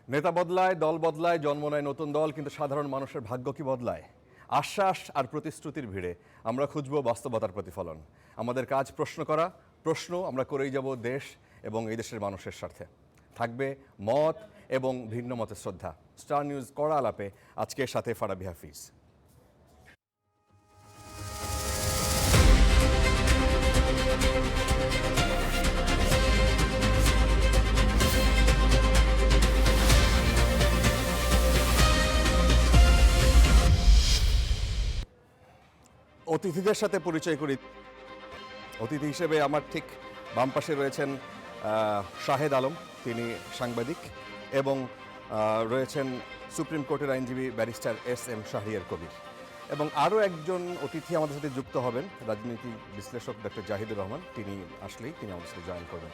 নেতা বদলায়, দল বদলায়, জন্ম নেয় নতুন দল, কিন্তু সাধারণ মানুষের ভাগ্য কি বদলায়? আশ্বাস আর প্রতিশ্রুতির ভিড়ে আমরা খুঁজব বাস্তবতার প্রতিফলন। আমাদের কাজ প্রশ্ন করা, প্রশ্ন আমরা করেই যাব দেশ এবং এই দেশের মানুষের স্বার্থে। থাকবে মত এবং ভিন্ন মতের শ্রদ্ধা। স্টার নিউজ কড়া আলাপে আজকের সাথে ফারাবি হাফিজ। অতিথিদের সাথে পরিচয় করি। অতিথি হিসেবে আমার ঠিক বাম পাশে রয়েছেন শাহেদ আলম, তিনি সাংবাদিক, এবং রয়েছেন সুপ্রিম কোর্টের আইনজীবী ব্যারিস্টার এস.এম. শাহরিয়ার কবির, এবং আরও একজন অতিথি আমাদের সাথে যুক্ত হবেন, রাজনীতি বিশ্লেষক ডক্টর জাহিদুর রহমান। তিনি আসলেই তিনি আমাদের সাথে জয়েন করবেন।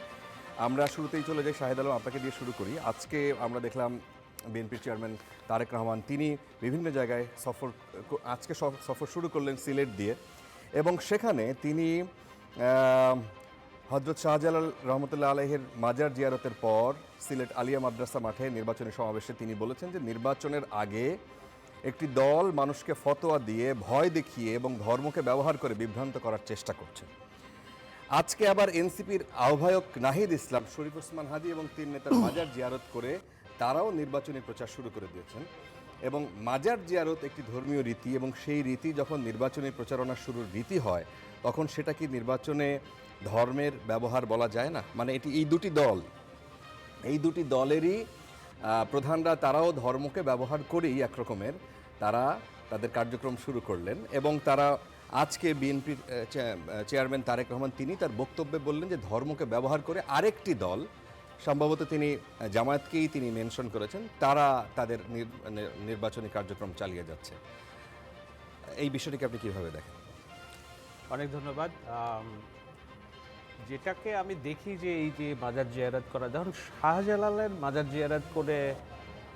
আমরা শুরুতেই চলে যাই, শাহেদ আলম আপনাকে দিয়ে শুরু করি। আজকে আমরা দেখলাম বিএনপির চেয়ারম্যান তারেক রহমান তিনি বিভিন্ন জায়গায় আজকে সফর শুরু করলেন সিলেট দিয়ে, এবং সেখানে তিনি হযরত শাহজালাল রহমতুল্লাহ আলাইহির মাজার জিয়ারতের পর সিলেট আলিয়া মাদ্রাসা মাঠে নির্বাচনী সমাবেশে তিনি বলেছেন যে নির্বাচনের আগে একটি দল মানুষকে ফতোয়া দিয়ে, ভয় দেখিয়ে এবং ধর্মকে ব্যবহার করে বিভ্রান্ত করার চেষ্টা করছে। আজকে আবার এনসিপির আহ্বায়ক নাহিদ ইসলাম, শরীফ ওসমান হাদি এবং 3 নেতার মাজার জিয়ারত করে তারাও নির্বাচনী প্রচার শুরু করে দিয়েছেন। এবং মাজার জিয়ারত একটি ধর্মীয় রীতি, এবং সেই রীতি যখন নির্বাচনী প্রচারণা শুরুর রীতি হয় তখন সেটা কি নির্বাচনে ধর্মের ব্যবহার বলা যায় না? মানে এই দুটি দলেরই প্রধানরা তারাও ধর্মকে ব্যবহার করেই একরকমের তারা তাদের কার্যক্রম শুরু করলেন। এবং তারা আজকে বিএনপির চেয়ারম্যান তারেক রহমান তিনি তার বক্তব্যে বললেন যে ধর্মকে ব্যবহার করে আরেকটি দল, সম্ভবত তিনি জামায়াতকেই তিনি মেনশন করেছেন, তারা তাদের নির্বাচনী কার্যক্রম চালিয়ে যাচ্ছে। এই বিষয়টিকে আপনি কীভাবে দেখেন? অনেক ধন্যবাদ। যেটাকে আমি দেখি যে এই যে মাজার জিয়ারত করা, যখন শাহজালালের মাজার জিয়ারত করে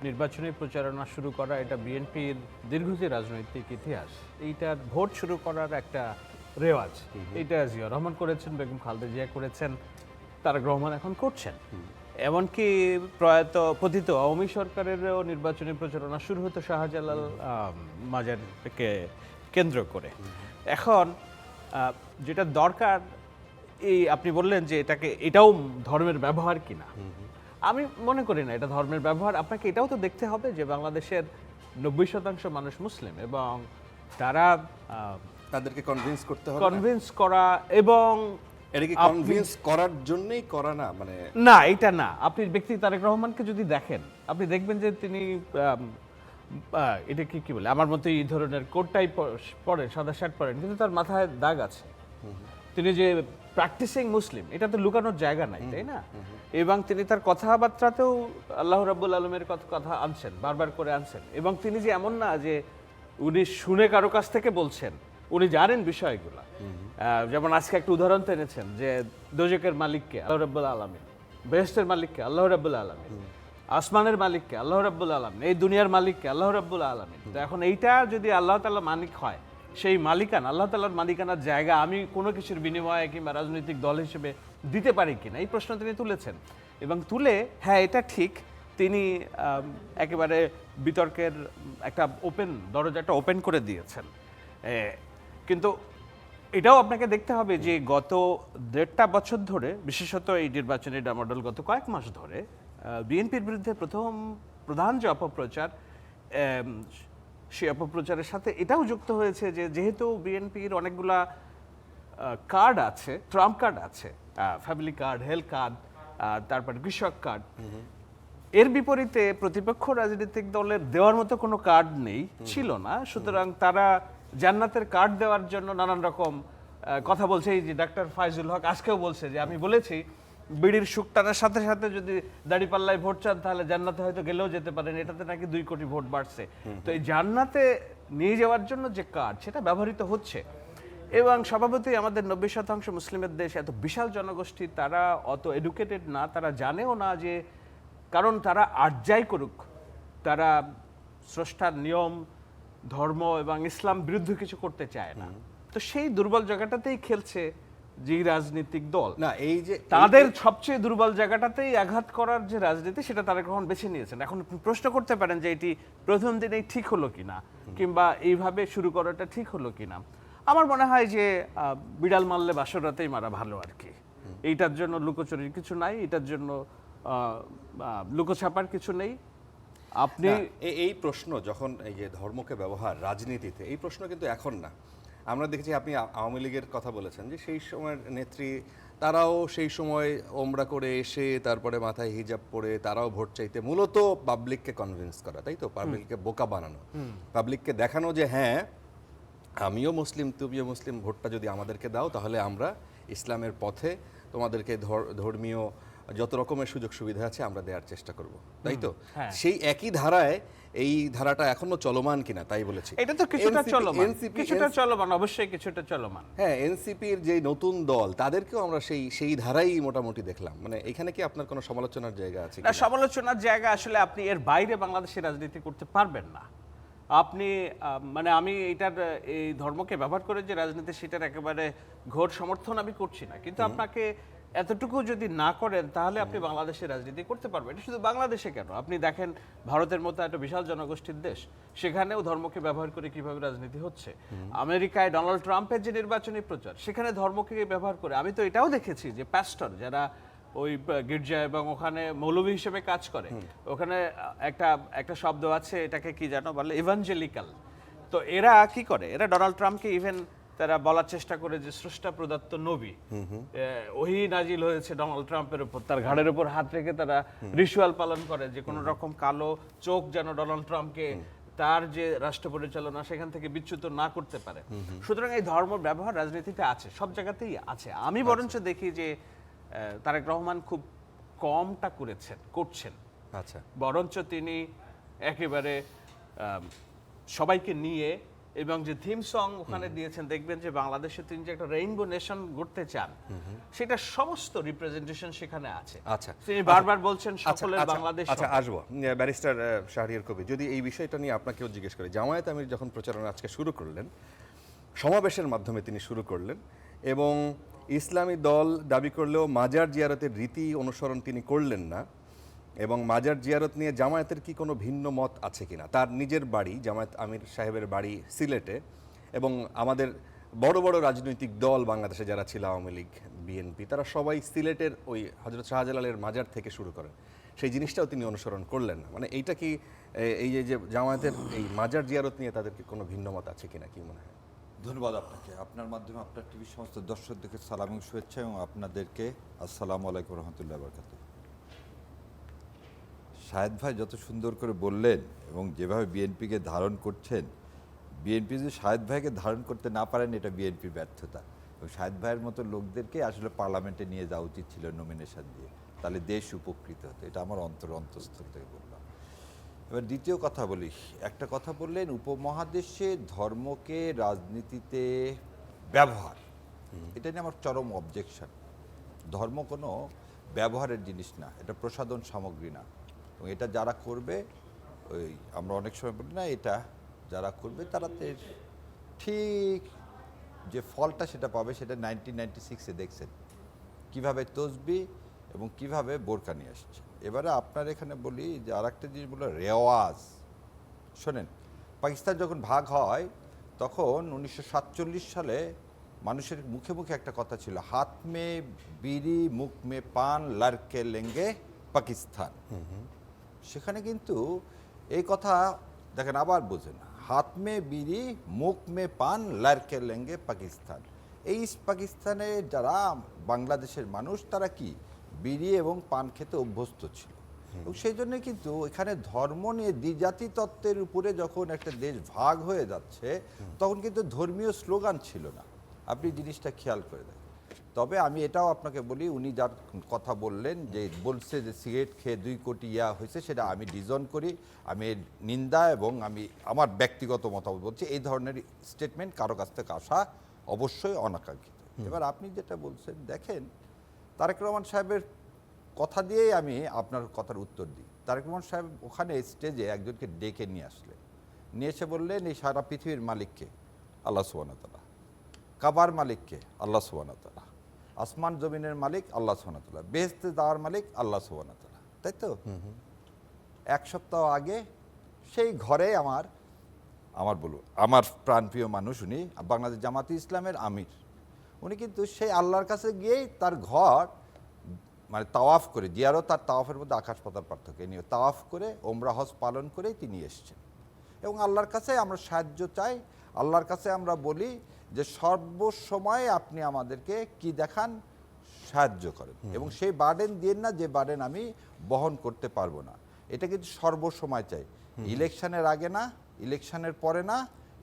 নির্বাচনী প্রচারণা শুরু করা, এটা বিএনপির দীর্ঘদিন রাজনৈতিক ইতিহাস। এইটার ভোট শুরু করার একটা রেওয়াজ, এইটা জিয়া রহমান করেছেন, বেগম খালেদা জিয়া করেছেন, তারেক রহমান এখন করছেন। এমনকি প্রয়াত পতিত আওয়ামী সরকারেরও নির্বাচনী প্রচারণা শুরু হতো শাহজালাল মাজারকে কেন্দ্র করে। এখন যেটা দরকার, এই আপনি বললেন যে এটাও ধর্মের ব্যবহার কিনা, আমি মনে করি না এটা ধর্মের ব্যবহার। আপনাকে এটাও তো দেখতে হবে যে বাংলাদেশের 90% মানুষ মুসলিম, এবং তাদেরকে কনভিন্স করা, এবং এটা কি কনভিন্স করার জন্যই করা না, মানে না, এটা না। আপনি ব্যক্তি তারেক রহমানকে যদি দেখেন, আপনি দেখবেন যে তিনি এটা কি বলে, আমার মতো এই ধরনের কোটটাই পরেন, সাদা শার্ট পরেন, কিন্তু তার মাথায় দাগ আছে। তিনি যে প্র্যাকটিসিং মুসলিম, এটা তো লুকানোর জায়গা নাই, তাই না? এবং তিনি তার কথাবার্তাতেও আল্লাহ রাব্বুল আলমের কথা আনছেন, বারবার করে আনছেন। এবং তিনি যে এমন না যে উনি শুনে কারো কাছ থেকে বলছেন, উনি জানেন বিষয়গুলো। যেমন আজকে একটা উদাহরণ এনেছেন যে দোজকের মালিককে আল্লাহ রাব্বুল আলামিন, বেহেশতের মালিককে আল্লাহ রাব্বুল আলামিন, আসমানের মালিককে আল্লাহ রাব্বুল আলামিন, এই দুনিয়ার মালিককে আল্লাহ রাব্বুল আলামিন। তো এখন এইটা যদি আল্লাহ তাআলা মালিক হয়, সেই মালিকানা, আল্লাহ তাআলার মালিকানার জায়গা আমি কোনো কিছুর বিনিময়ে কিংবা রাজনৈতিক দল হিসেবে দিতে পারি কিনা, এই প্রশ্ন তিনি তুলেছেন। এবং তুলে, হ্যাঁ এটা ঠিক, তিনি একেবারে বিতর্কের একটা দরজাটা ওপেন করে দিয়েছেন। কিন্তু এটাও আপনাকে দেখতে হবে যে গত 1.5 বছর ধরে, বিশেষত এই নির্বাচনী ডামাডোল গত কয়েক মাস ধরে, বিএনপির বিরুদ্ধে প্রধান যে অপপ্রচার, সেই অপপ্রচারের সাথে এটাও যুক্ত হয়েছে যে যেহেতু বিএনপির অনেকগুলা কার্ড আছে, ট্রাম্প কার্ড আছে, ফ্যামিলি কার্ড, হেলথ কার্ড, তারপর কৃষক কার্ড, এর বিপরীতে প্রতিপক্ষ রাজনৈতিক দলের দেওয়ার মতো কোনো কার্ড ছিল না। সুতরাং তারা জান্নাতের কার্ড দেওয়ার জন্য নানান রকম কথা বলছে। এই যে ডাক্তার ফাইজুল হক আজকেও বলছে যে আমি বলেছি বিড়ির সুখ টানার সাথে সাথে যদি দাড়িপাল্লায় ভোট চান তাহলে জান্নাতে হয়তো গেলেও যেতে পারেন, এটাতে নাকি 2 কোটি ভোট বাড়ছে। তো এই জান্নাতে নিয়ে যাওয়ার জন্য যে কার্ড, সেটা ব্যবহৃত হচ্ছে। এবং স্বভাবতই আমাদের 90% মুসলিমের দেশ, এত বিশাল জনগোষ্ঠী, তারা অত এডুকেটেড না, তারা জানেও না যে, কারণ তারা যাই করুক, তারা স্রষ্টার নিয়ম, ধর্ম এবং ইসলাম বিরুদ্ধে কিছু করতে চায় না। তো সেই দুর্বল জায়গাটাতেই খেলছে যে রাজনৈতিক দল, না এই যে তাদের সবচেয়ে দুর্বল জায়গাটাতেই আঘাত করার যে রাজনীতি, সেটা তারেক রহমান বেছে নিয়েছেন। এখন আপনি প্রশ্ন করতে পারেন যে এটি প্রথম দিনেই ঠিক হলো কিনা, কিংবা এইভাবে শুরু করাটা ঠিক হলো কিনা। আমার মনে হয় যে বিড়াল মারলে বাসর রাতেই মারা ভালো আর কি। এইটার জন্য লুকোচুরির কিছু নাই, এটার জন্য লুকোছাপার কিছু নেই। আপনি এই প্রশ্ন যখন এই যে ধর্মকে ব্যবহার রাজনীতিতে, এই প্রশ্ন কিন্তু এখন না। আমরা দেখেছি আপনি আওয়ামী লীগের কথা বলেছেন যে সেই সময়ের নেত্রী তারাও সেই সময় ওমরা করে এসে তারপরে মাথায় হিজাব পরে তারাও ভোট চাইতে, মূলত পাবলিককে কনভিন্স করা, তাই তো, পাবলিককে বোকা বানানো, পাবলিককে দেখানো যে হ্যাঁ আমিও মুসলিম তুমিও মুসলিম, ভোটটা যদি আমাদেরকে দাও তাহলে আমরা ইসলামের পথে তোমাদেরকে ধর্মীয় যত রকমের সুযোগ সুবিধা আছে আমরা দেওয়ার চেষ্টা করব, তাই তো। সেই একই ধারায় এই ধারাটা এখনো চলমান কিনা তাই বলেছি। এটা তো কিছুটা চলমান, কিছুটা চলমান, অবশ্যই কিছুটা চলমান। হ্যাঁ, এনসিপির যে নতুন দল তাদেরকেও আমরা সেই ধারাই মোটামুটি দেখলাম। মানে এখানে কি আপনার কোনো সমালোচনার জায়গা আছে? না, সমালোচনার জায়গা আসলে আপনি এর বাইরে বাংলাদেশের রাজনীতি করতে পারবেন না। আপনি মানে আমি এটার এই ধর্মকে ব্যবহার করে যে রাজনীতি, সেটার একেবারে ঘোর সমর্থন আমি করছি না, কিন্তু আপনাকে এতটুকু যদি না করেন তাহলে আপনি বাংলাদেশের রাজনীতি করতে পারবেন। এটা শুধু বাংলাদেশে কেন, আপনি দেখেন ভারতের মতো একটা বিশাল জনগোষ্ঠীর দেশ, সেখানেও ধর্মকে ব্যবহার করে কিভাবে রাজনীতি হচ্ছে। আমেরিকায় ডোনাল্ড ট্রাম্পের যে নির্বাচনী প্রচার, সেখানে ধর্মকে ব্যবহার করে। আমি তো এটাও দেখেছি যে প্যাস্টর যারা ওই গির্জা এবং ওখানে মৌলভী হিসেবে কাজ করে, ওখানে একটা শব্দ আছে, এটাকে কি জানো বলে, ইভাঞ্জেলিক্যাল। তো এরা কি করে, এরা ডোনাল্ড ট্রাম্পকে ইভেন তারা বলার চেষ্টা করে যে স্রষ্টা প্রদত্ত নবী, ওহি নাজিল হয়েছে ডোনাল্ড ট্রাম্পের উপর, তার ঘাড়ের উপর হাত রেখে তারা রিচুয়াল পালন করে যে কোনো রকম কালো চোখ যেন ডোনাল্ড ট্রাম্পকে তার যে রাষ্ট্র পরিচালনা সেখান থেকে বিচ্যুত না করতে পারে। সুতরাং এই ধর্ম ব্যবহার রাজনীতিতে আছে, সব জায়গাতেই আছে। আমি বরঞ্চ দেখি যে তারেক রহমান খুব কমটা করছেন। আচ্ছা, বরঞ্চ তিনি একেবারে সবাইকে নিয়ে, এবং যে থিম সং ওখানে দিয়েছেন, দেখবেন যে বাংলাদেশে তিনি যে একটা রেইনবো নেশন গড়তে চান, সেটা সমস্ত রিপ্রেজেন্টেশন সেখানে আছে। আচ্ছা, তিনি বারবার বলছেন সকলের বাংলাদেশ। আচ্ছা, আসবো ব্যারিস্টার শাহরিয়ার কবির, যদি এই বিষয়টা নিয়ে আপনাকেও জিজ্ঞেস করি। জামায়াত আমির যখন প্রচারণা আজকে শুরু করলেন, সমাবেশের মাধ্যমে তিনি শুরু করলেন, এবং ইসলামী দল দাবি করলেও মাজার জিয়ারতের রীতি অনুসরণ তিনি করলেন না, এবং মাজার জিয়ারত নিয়ে জামায়াতের কি কোনো ভিন্ন মত আছে কিনা। তার নিজের বাড়ি, জামায়াত আমির সাহেবের বাড়ি সিলেটে, এবং আমাদের বড় বড় রাজনৈতিক দল বাংলাদেশে যারা ছিল, আওয়ামী লীগ, বিএনপি, তারা সবাই সিলেটের ওই হযরত শাহজালালের মাজার থেকে শুরু করেন, সেই জিনিসটাও তিনি অনুসরণ করলেন না। মানে এইটা কি, এই যে জামায়াতের এই মাজার জিয়ারত নিয়ে তাদের কি কোনো ভিন্ন মত আছে কিনা, কি মনে হয়? ধন্যবাদ আপনাকে, আপনার মাধ্যমে আপনার টিভির সমস্ত দর্শকদেরকে সালাম এবং শুভেচ্ছা, এবং আপনাদেরকে আসসালামু আলাইকুম রহমতুল্লাহ বরকাতুহ। শাহেদ ভাই যত সুন্দর করে বললেন এবং যেভাবে বিএনপিকে ধারণ করছেন, বিএনপি যদি শাহেদ ভাইকে ধারণ করতে না পারেন, এটা বিএনপির ব্যর্থতা। এবং শাহেদ ভাইয়ের মতো লোকদেরকে আসলে পার্লামেন্টে নিয়ে যাওয়া উচিত ছিল নমিনেশন দিয়ে, তাহলে দেশ উপকৃত হতো। এটা আমার অন্তঃস্থল থেকে বললাম। এবার দ্বিতীয় কথা বলি, একটা কথা বললেন উপমহাদেশে ধর্মকে রাজনীতিতে ব্যবহার, এটা নিয়ে আমার চরম অবজেকশন। ধর্ম কোনো ব্যবহারের জিনিস না, এটা প্রসাধন সামগ্রী না। এবং এটা যারা করবে, ওই আমরা অনেক সময় বলি না, এটা যারা করবে তারা ঠিক যে ফলটা সেটা পাবে, সেটা 1996-এ দেখছেন কীভাবে তসবি এবং কিভাবে বোরকা নিয়ে আসছে। এবারে আপনার এখানে বলি যে আর একটা জিনিস বললো রেওয়াজ। শোনেন, পাকিস্তান যখন ভাগ হয় তখন 1947 সালে মানুষের মুখে মুখে একটা কথা ছিল, হাত মে বিড়ি মুখ মে পান লড়কে লেঙ্গে পাকিস্তান। সেখানে কিন্তু এই কথা দেখেন, আবার বোঝেন, হাত মে বিড়ি মুখ মে পান লড়কে লেঙ্গে পাকিস্তান। এই পাকিস্তানে যারা বাংলাদেশের মানুষ, তারা কি বিড়ি এবং পান খেতে অভ্যস্ত ছিল, এবং সেই জন্য কিন্তু এখানে ধর্ম নিয়ে দ্বিজাতি তত্ত্বের উপরে যখন একটা দেশ ভাগ হয়ে যাচ্ছে, তখন কিন্তু ধর্মীয় স্লোগান ছিল না। আপনি জিনিসটা খেয়াল করে দেখেন। তবে আমি এটাও আপনাকে বলি, উনি যার কথা বললেন যে বলছে যে সিগারেট খেয়ে 2 কোটি ইয়া হয়েছে, সেটা আমি ডিজন করি, আমি নিন্দা, এবং আমি আমার ব্যক্তিগত মতামত বলছি, এই ধরনের স্টেটমেন্ট কারো কাছ থেকে আসা অবশ্যই অনাকাঙ্ক্ষিত। এবার আপনি যেটা বলছেন, দেখেন তারেক রহমান সাহেবের কথা দিয়েই আমি আপনার কথার উত্তর দিই। তারেক রহমান সাহেব ওখানে স্টেজে একজনকে ডেকে নিয়ে আসলেন, নিয়ে এসে বললেন এই সারা পৃথিবীর মালিককে, আল্লাহ সুবহানাহু ওয়া তাআলা, কাবার মালিককে, আল্লাহ সুবহানাহু ওয়া তাআলা, আসমান জমিনের মালিক আল্লাহ সুবহানাহু ওয়া তাআলা, বেহেশতে যাওয়ার মালিক আল্লাহ সুবহানাহু ওয়া তাআলা, তাই তো? এক সপ্তাহ আগে সেই ঘরে আমার প্রাণপ্রিয় মানুষ, উনি বাংলাদেশ জামাতে ইসলামের আমির, উনি কিন্তু সেই আল্লাহর কাছে গিয়েই তার ঘর মানে তাওয়াফ করে, জিয়ারত আর তাওয়াফের মধ্যে আকাশ পাতাল পার্থক্য, নিয়ে তাওয়াফ করে ওমরা হজ পালন করেই তিনি এসেছেন। এবং আল্লাহর কাছে আমরা সাহায্য চাই, আল্লাহর কাছে আমরা বলি যে সর্বসময় আপনি আমাদেরকে কি দেখান, সাহায্য করেন, এবং সেই বার্ডেন দিয়েন না যে বার্ডেন আমি বহন করতে পারবো না। এটা কিন্তু সর্বসময় চাই, ইলেকশনের আগে না, ইলেকশনের পরে না,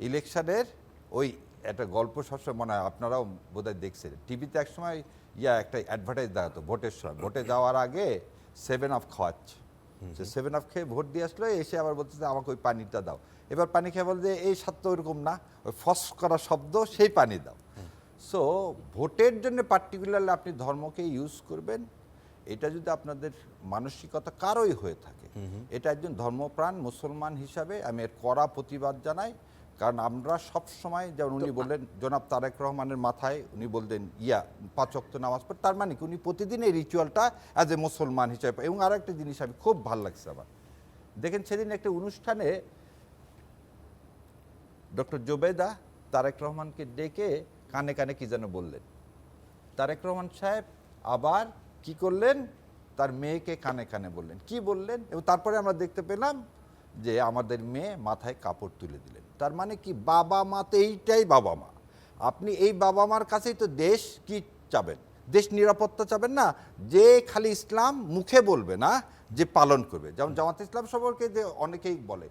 ইলেকশনের ওই একটা গল্প সবসময় মনে হয়, আপনারাও বোধহয় দেখছেন টিভিতে একসময় একটা অ্যাডভার্টাইজ দেখাতো ভোটের সময়, ভোটে যাওয়ার আগে 7 আপ খাওয়াচ্ছে, সে 7 আপ খেয়ে ভোট দিয়ে আসলো, এসে আবার বলতেছে আমাকে ওই পানিটা দাও, এবার পানি খেয়ে বল যে এই স্বাদ তো ওইরকম না, ওই ফস করা শব্দ, সেই পানি দাও। সো ভোটের জন্য পার্টিকুলারলি আপনি ধর্মকে ইউজ করবেন, এটা যদি আপনাদের মানসিকতা কারোই হয়ে থাকে, এটা একজন ধর্মপ্রাণ মুসলমান হিসাবে আমি এর কড়া প্রতিবাদ জানাই। কারণ আমরা সব সময়, যেমন উনি বললেন জনাব তারেক রহমানের মাথায় উনি বলতেন 5 ওয়াক্ত নামাজ পড়ে, তার মানে কি উনি প্রতিদিন এই রিচুয়ালটা অ্যাজ এ মুসলমান হিসাবে। এবং আর একটা জিনিস আমি খুব ভালো লাগছে আমার, দেখেন সেদিন একটা অনুষ্ঠানে ডক্টর জোবেদা তারেক রহমানকে ডেকে কানে কানে কি যেন বললেন, তারেক রহমান সাহেব আবার কি করলেন, তার মেয়েকে কানে কানে বললেন, কি বললেন, এবং তারপরে আমরা দেখতে পেলাম যে আমাদের মেয়ে মাথায় কাপড় তুলে দিলেন। তার মানে কি, বাবা মা তো এইটাই বাবা মা, আপনি এই বাবা মার কাছেই তো দেশ কি চাবেন, দেশ নিরাপত্তা চাবেন না, যে খালি ইসলাম মুখে বলবে না, যে পালন করবে। যেমন জামাতে ইসলাম সম্পর্কে যে অনেকেই বলে,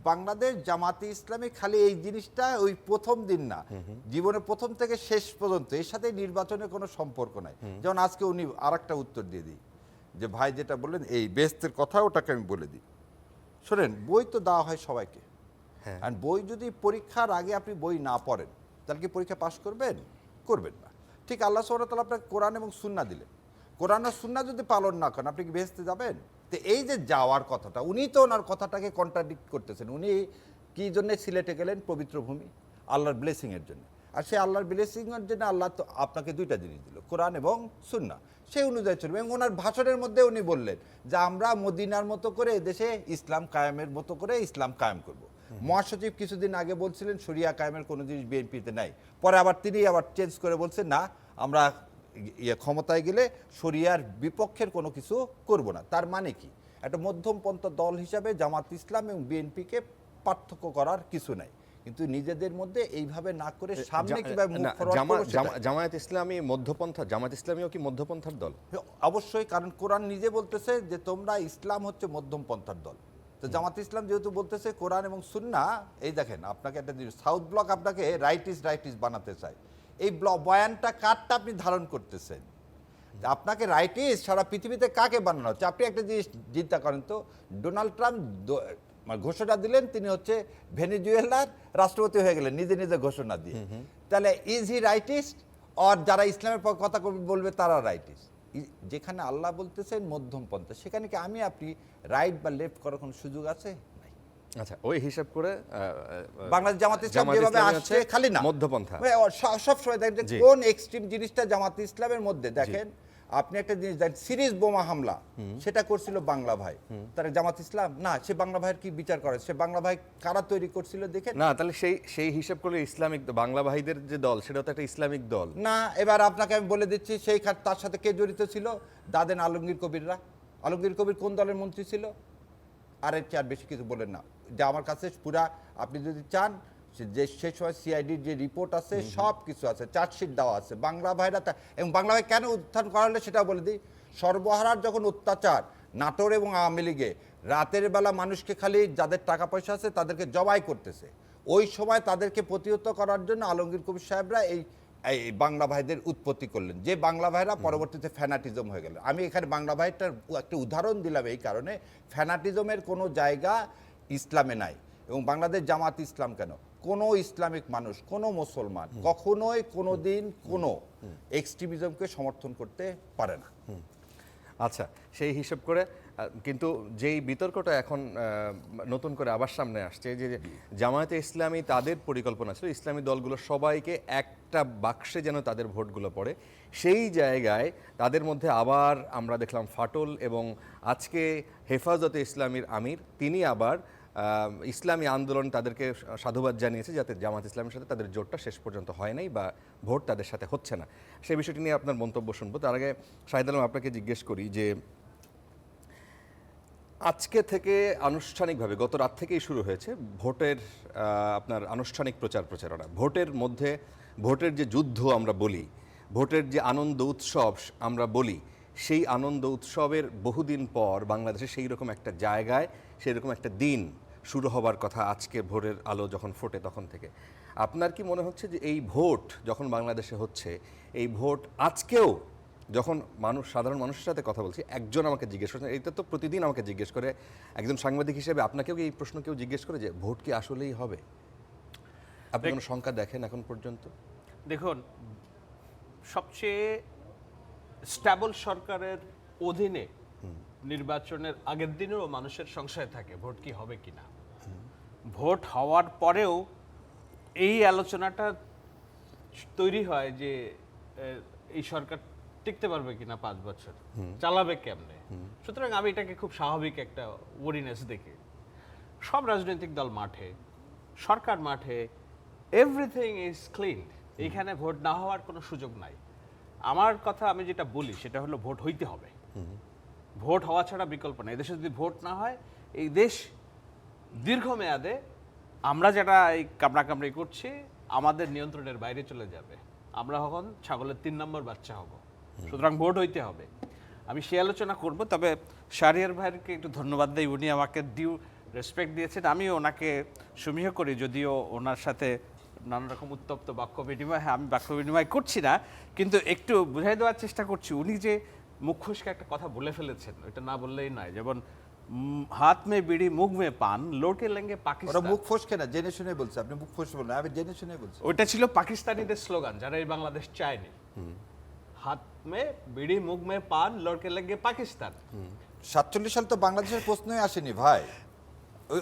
বাংলাদেশ জামাতে ইসলামী খালি এই জিনিসটা ওই প্রথম দিন না, জীবনের প্রথম থেকে শেষ পর্যন্ত এর সাথে নির্বাচনের কোনো সম্পর্ক নাই। যেমন আজকে উনি আর একটা উত্তর দিয়ে দিই, যে ভাই যেটা বললেন এই বেহেশতের কথা, ওটাকে আমি বলে দিই। শোনেন, বই তো দেওয়া হয় সবাইকে, আর বই যদি পরীক্ষার আগে আপনি বই না পড়েন, তাহলে কি পরীক্ষা পাশ করবেন? করবেন না। ঠিক আল্লাহ সুবহানাহু ওয়া তাআলা আপনাকে কোরআন এবং সুন্নাহ দিলেন, কোরআন আর সুন্নাহ যদি পালন না করেন, আপনি কি বেহেশতে যাবেন? তো এই যে যাওয়ার কথাটা, উনি তো ওনার কথাটাকে কন্ট্রাডিক্ট করতেছেন। উনি কি জন্য সিলেটে গেলেন? পবিত্র ভূমি, আল্লাহর ব্লেসিংয়ের জন্য। আর সেই আল্লাহর ব্লেসিংয়ের জন্য আল্লাহ তো আপনাকে 2টা জিনিস দিল, কোরআন এবং সুন্নাহ, সেই অনুযায়ী চলবে। এবং ওনার ভাষণের মধ্যে উনি বললেন যে আমরা মদিনার মতো করে দেশে ইসলাম কায়েমের মতো করে ইসলাম কায়েম করব। মহাসচিব কিছুদিন আগে বলছিলেন শরিয়া কায়েমের কোনো জিনিস বিএনপিতে নাই, পরে আবার তিনি আবার চেঞ্জ করে বলছেন না, আমরা ক্ষমতায় গেলে শরিয়ার বিপক্ষের কোনো কিছু করব না। তার মানে কি, একটা মধ্যমপন্থা দল হিসাবে জামাত ইসলাম এবং বিএনপিকে পার্থক্য করার কিছু নাই, কিন্তু নিজেদের মধ্যে এইভাবে না করে সামনে কিভাবে মুভ ফরওয়ার্ড করব সেটা। জামায়াত ইসলামী মধ্যপন্থা, জামায়াত ইসলামীও কি মধ্যপন্থার দল? অবশ্যই, কারণ কোরআন নিজে বলতেছে যে তোমরা ইসলাম হচ্ছে মধ্যমপন্থার দল। তো জামাত ইসলাম যেহেতু বলতেছে কোরআন এবং সুন্নাহ, এই দেখেন আপনাকে একটা জিনিস, সাউথ ব্লক আপনাকে রাইটিস বানাতে চায়, এই বয়ানটা কারটা আপনি ধারণ করতেছেন, আপনাকে রাইটিস সারা পৃথিবীতে কাকে বানানো হচ্ছে? আপনি একটা জিনিস চিন্তা করেন তো, ডোনাল্ড ট্রাম্প ঘোষণা দিলেন তিনি হচ্ছে ভেনেজুয়েলার রাষ্ট্রপতি হয়ে গেলেন নিজে নিজে ঘোষণা দিয়ে, তাহলে ইজ হি রাইটিস্ট? আর যারা ইসলামের কথা বলবে তারা রাইটিস্ট? যেখানে আল্লাহ বলতেছেন মধ্যমপন্থা, সেখানে কি আমি আপনি রাইট বা লেফট করার কোনো সুযোগ আছে? নাই। আচ্ছা, ওই হিসাব করে বাংলাদেশ জামাত ইসলাম যেভাবে আসছে খালি না মধ্যপন্থা, সব সময় দেখেন কোন এক্সট্রিম জিনিসটা জামাত ইসলামের মধ্যে। দেখেন আপনি একটা জিনিস দেখেন, সিরিজ বোমা হামলা সেটা করছিল বাংলা ভাই, তারা জামাত ইসলাম না, সে বাংলা ভাইয়ের কি বিচার করে? সে বাংলা ভাই কারা তৈরি করছিল দেখেন না, তাহলে সেই হিসাব করলে ইসলামিক বাংলা ভাইদের যে দল, সেটা তো একটা ইসলামিক দল না। এবার আপনাকে আমি বলে দিচ্ছি সেই তার সাথে কে জড়িত ছিল, দাদেন আলমগীর কবিররা। আলমগীর কবির কোন দলের মন্ত্রী ছিল? আর এর চেয়ে আর বেশি কিছু বলেন না, যে আমার কাছে পুরা, আপনি যদি চান যে সেই সময় সিআইডির যে রিপোর্ট আছে সব কিছু আছে, চার্জশিট দেওয়া আছে। বাংলা ভাইরা এবং বাংলা ভাই কেন উত্থান করা হলে সেটা বলে দিই। সর্বহারার যখন অত্যাচার নাটোর এবং আওয়ামী লীগে, রাতের বেলা মানুষকে খালি যাদের টাকা পয়সা আছে তাদেরকে জবাই করতেছে, ওই সময় তাদেরকে প্রতিহত করার জন্য আলমগীর কবির সাহেবরা এই বাংলা ভাইদের উৎপত্তি করলেন, যে বাংলা ভাইরা পরবর্তীতে ফ্যানাটিজম হয়ে গেলেন। আমি এখানে বাংলা ভাইটার একটা উদাহরণ দিলাম এই কারণে, ফ্যানাটিজমের কোনো জায়গা ইসলামে নাই। এবং বাংলাদেশ জামাত ইসলাম কেন, কোনো ইসলামিক মানুষ, কোনো মুসলমান কখনোই কোনো দিন কোনো এক্সট্রিমিজমকে সমর্থন করতে পারে না। আচ্ছা, সেই হিসাব করে কিন্তু যেই বিতর্কটা এখন নতুন করে আবার সামনে আসছে যে জামায়াতে ইসলামী তাদের পরিকল্পনা ছিল ইসলামী দলগুলো সবাইকে একটা বাক্সে যেন তাদের ভোটগুলো পড়ে, সেই জায়গায় তাদের মধ্যে আবার আমরা দেখলাম ফাটল, এবং আজকে হেফাজতে ইসলামীর আমির তিনি আবার ইসলামী আন্দোলন তাদেরকে সাধুবাদ জানিয়েছে যাতে জামাত ইসলামের সাথে তাদের জোটটা শেষ পর্যন্ত হয় নাই বা ভোট তাদের সাথে হচ্ছে না। সেই বিষয়টি নিয়ে আপনার মন্তব্য শুনবো। তার আগে শাহিদ আলম আপনাকে জিজ্ঞেস করি যে আজকে থেকে আনুষ্ঠানিকভাবে গত রাত থেকেই শুরু হয়েছে ভোটের আপনার আনুষ্ঠানিক প্রচারণা। ভোটের মধ্যে ভোটের যে যুদ্ধ আমরা বলি, ভোটের যে আনন্দ উৎসব আমরা বলি, সেই আনন্দ উৎসবের বহুদিন পর বাংলাদেশে সেই রকম একটা জায়গায় সেই রকম একটা দিন শুরু হবার কথা আজকে ভোরের আলো যখন ফোটে তখন থেকে। আপনার কি মনে হচ্ছে যে এই ভোট যখন বাংলাদেশে হচ্ছে, এই ভোট আজকেও যখন সাধারণ মানুষের সাথে কথা বলছি, একজন আমাকে জিজ্ঞেস করেছেন, এটা তো প্রতিদিন আমাকে জিজ্ঞেস করে একজন সাংবাদিক হিসেবে, আপনাকেও কি এই প্রশ্ন কেউ জিজ্ঞেস করে যে ভোট কি আসলেই হবে? আপনি কোনো সংখ্যা দেখেন এখন পর্যন্ত? দেখুন, সবচেয়ে স্ট্যাবল সরকারের অধীনে নির্বাচনের আগের দিনেও মানুষের সংশয় থাকে ভোট কি হবে কিনা। ভোট হওয়ার পরেও এই আলোচনাটা তৈরি হয় যে এই সরকার টিকতে পারবে কিনা 5 বছর, চালাবে কেমনে। সুতরাং আমি এটাকে খুব স্বাভাবিক একটা ওয়ারিনেস দেখি। সব রাজনৈতিক দল মাঠে, সরকার মাঠে, এভরিথিং ইজ ক্লিন। এইখানে ভোট না হওয়ার কোনো সুযোগ নাই। আমার কথা আমি যেটা বলি সেটা হলো ভোট হইতে হবে। ভোট হওয়া ছাড়া বিকল্প নেই। এদেশে যদি ভোট না হয় এই দেশ দীর্ঘমেয়াদে আমরা যারা এই কামড়াকামড়ি করছি আমাদের নিয়ন্ত্রণের বাইরে চলে যাবে। আমরা এখন ছাগলের 3 নম্বর বাচ্চা হব। সুতরাং ভোট হইতে হবে। আমি সে আলোচনা করব, তবে শাহরিয়ার ভাইকে একটু ধন্যবাদ দিই, উনি আমাকে ডিউ রেসপেক্ট দিয়েছেন। আমিও ওনাকে সমীহ করি, যদিও ওনার সাথে নানা রকম উত্তপ্ত বাক্য বিনিময়, হ্যাঁ আমি বাক্য বিনিময় করছি না, কিন্তু একটু বুঝাই দেওয়ার চেষ্টা করছি। উনি যে মুখ ফসকে একটা কথা বলে ফেলেছেন, এটা না বললেই নয়। যেমন হাত মে বিড়ি মুখ মে পান লোটে লেঙ্গে ওরা পাকিস্তান, মুখ ফসকে না, জেনে শুনে বলছে। আপনি মুখ ফসকে বলেন, আমি জেনে শুনে বলছি। ওইটা ছিল পাকিস্তানিদের স্লোগান যারা এই বাংলাদেশ চায়নি। হাত মে বিড়ি মুখ মে পান লোটে লেঙ্গে পাকিস্তান। 47 সাল তো বাংলাদেশের প্রশ্নই আসেনি ভাই।